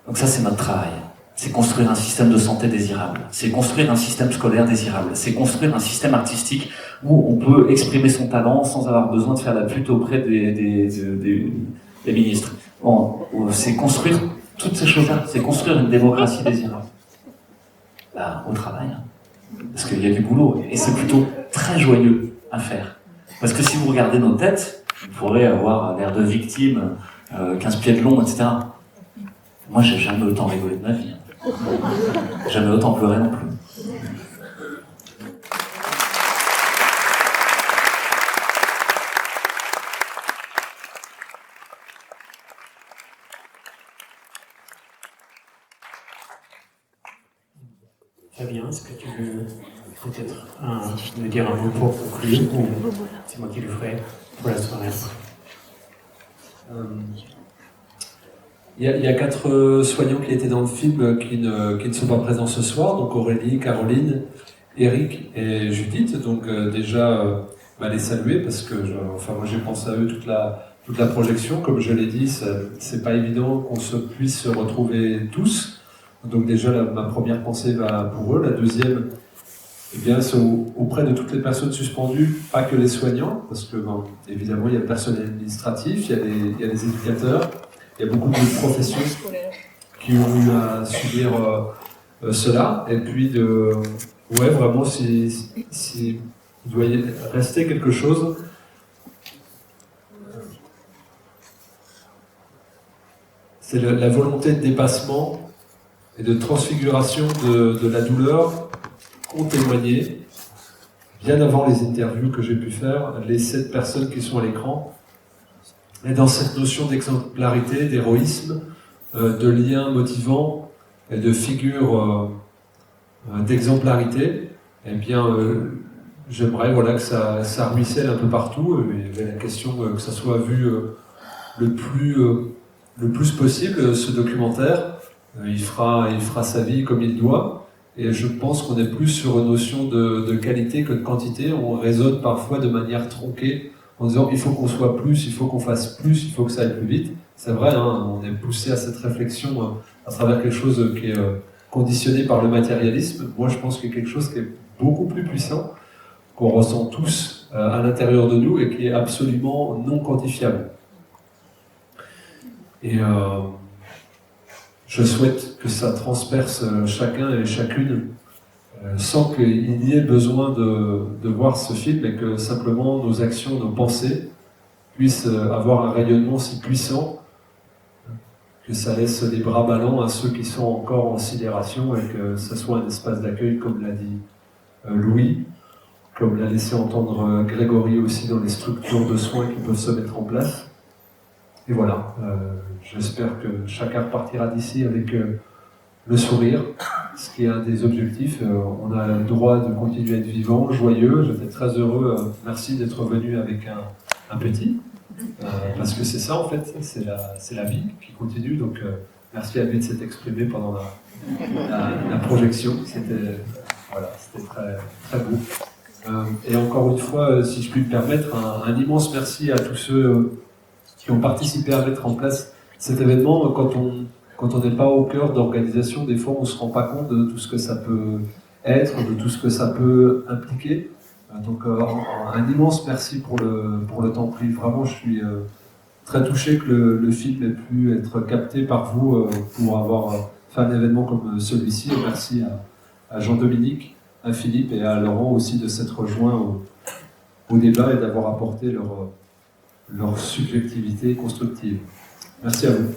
Donc ça, c'est notre travail. C'est construire un système de santé désirable. C'est construire un système scolaire désirable. C'est construire un système artistique où on peut exprimer son talent sans avoir besoin de faire la pute auprès des ministres. Bon, c'est construire toutes ces choses-là. C'est construire une démocratie désirable. Là, au travail. Hein. Parce qu'il y a du boulot. Et c'est plutôt très joyeux à faire. Parce que si vous regardez nos têtes, vous pourrez avoir l'air de victime, 15 pieds de long, etc. Moi, j'ai jamais autant rigolé de ma vie. Hein. Jamais autant pleuré non plus. Fabien, est-ce que tu veux peut-être me dire un mot pour conclure, ou c'est moi qui le ferai pour la soirée? Il y a 4 soignants qui étaient dans le film qui ne sont pas présents ce soir, donc Aurélie, Caroline, Eric et Judith. Donc déjà, les saluer parce que moi j'ai pensé à eux toute la projection. Comme je l'ai dit, c'est pas évident qu'on puisse se retrouver tous. Donc déjà, ma première pensée va pour eux. La deuxième, c'est auprès de toutes les personnes suspendues, pas que les soignants, parce que évidemment il y a le personnel administratif, il y a les éducateurs. Il y a beaucoup de professions qui ont eu à subir cela. Et puis, vraiment, il doit y rester quelque chose. C'est la volonté de dépassement et de transfiguration de la douleur qu'ont témoigné, bien avant les interviews que j'ai pu faire, les 7 personnes qui sont à l'écran. Et dans cette notion d'exemplarité, d'héroïsme, de lien motivant et de figure d'exemplarité, eh bien, j'aimerais voilà, que ça ruisselle un peu partout. Et la question que ça soit vu le plus possible, ce documentaire. Il fera sa vie comme il doit. Et je pense qu'on est plus sur une notion de qualité que de quantité. On raisonne parfois de manière tronquée en disant il faut qu'on soit plus, il faut qu'on fasse plus, il faut que ça aille plus vite. C'est vrai, hein, on est poussé à cette réflexion à travers quelque chose qui est conditionné par le matérialisme. Moi, je pense qu'il y a quelque chose qui est beaucoup plus puissant, qu'on ressent tous à l'intérieur de nous et qui est absolument non quantifiable. Et je souhaite que ça transperce chacun et chacune sans qu'il y ait besoin de voir ce film et que simplement nos actions, nos pensées puissent avoir un rayonnement si puissant que ça laisse les bras ballants à ceux qui sont encore en sidération et que ça soit un espace d'accueil, comme l'a dit Louis, comme l'a laissé entendre Grégory aussi dans les structures de soins qui peuvent se mettre en place. Et voilà, j'espère que chacun repartira d'ici avec le sourire, ce qui est un des objectifs. On a le droit de continuer à être vivant, joyeux. J'étais très heureux. Merci d'être venu avec un petit. Parce que c'est ça en fait, c'est la vie qui continue. Donc merci à lui de s'être exprimé pendant la projection. C'était très, très beau. Et encore une fois, si je puis me permettre, un immense merci à tous ceux qui ont participé à mettre en place cet événement. Quand on n'est pas au cœur d'organisation, des fois on ne se rend pas compte de tout ce que ça peut être, de tout ce que ça peut impliquer. Donc un immense merci pour le temps pris. Vraiment, je suis très touché que le film ait pu être capté par vous pour avoir fait un événement comme celui-ci. Et merci à Jean-Dominique, à Philippe et à Laurent aussi de s'être rejoints au débat et d'avoir apporté leur subjectivité constructive. Merci à vous.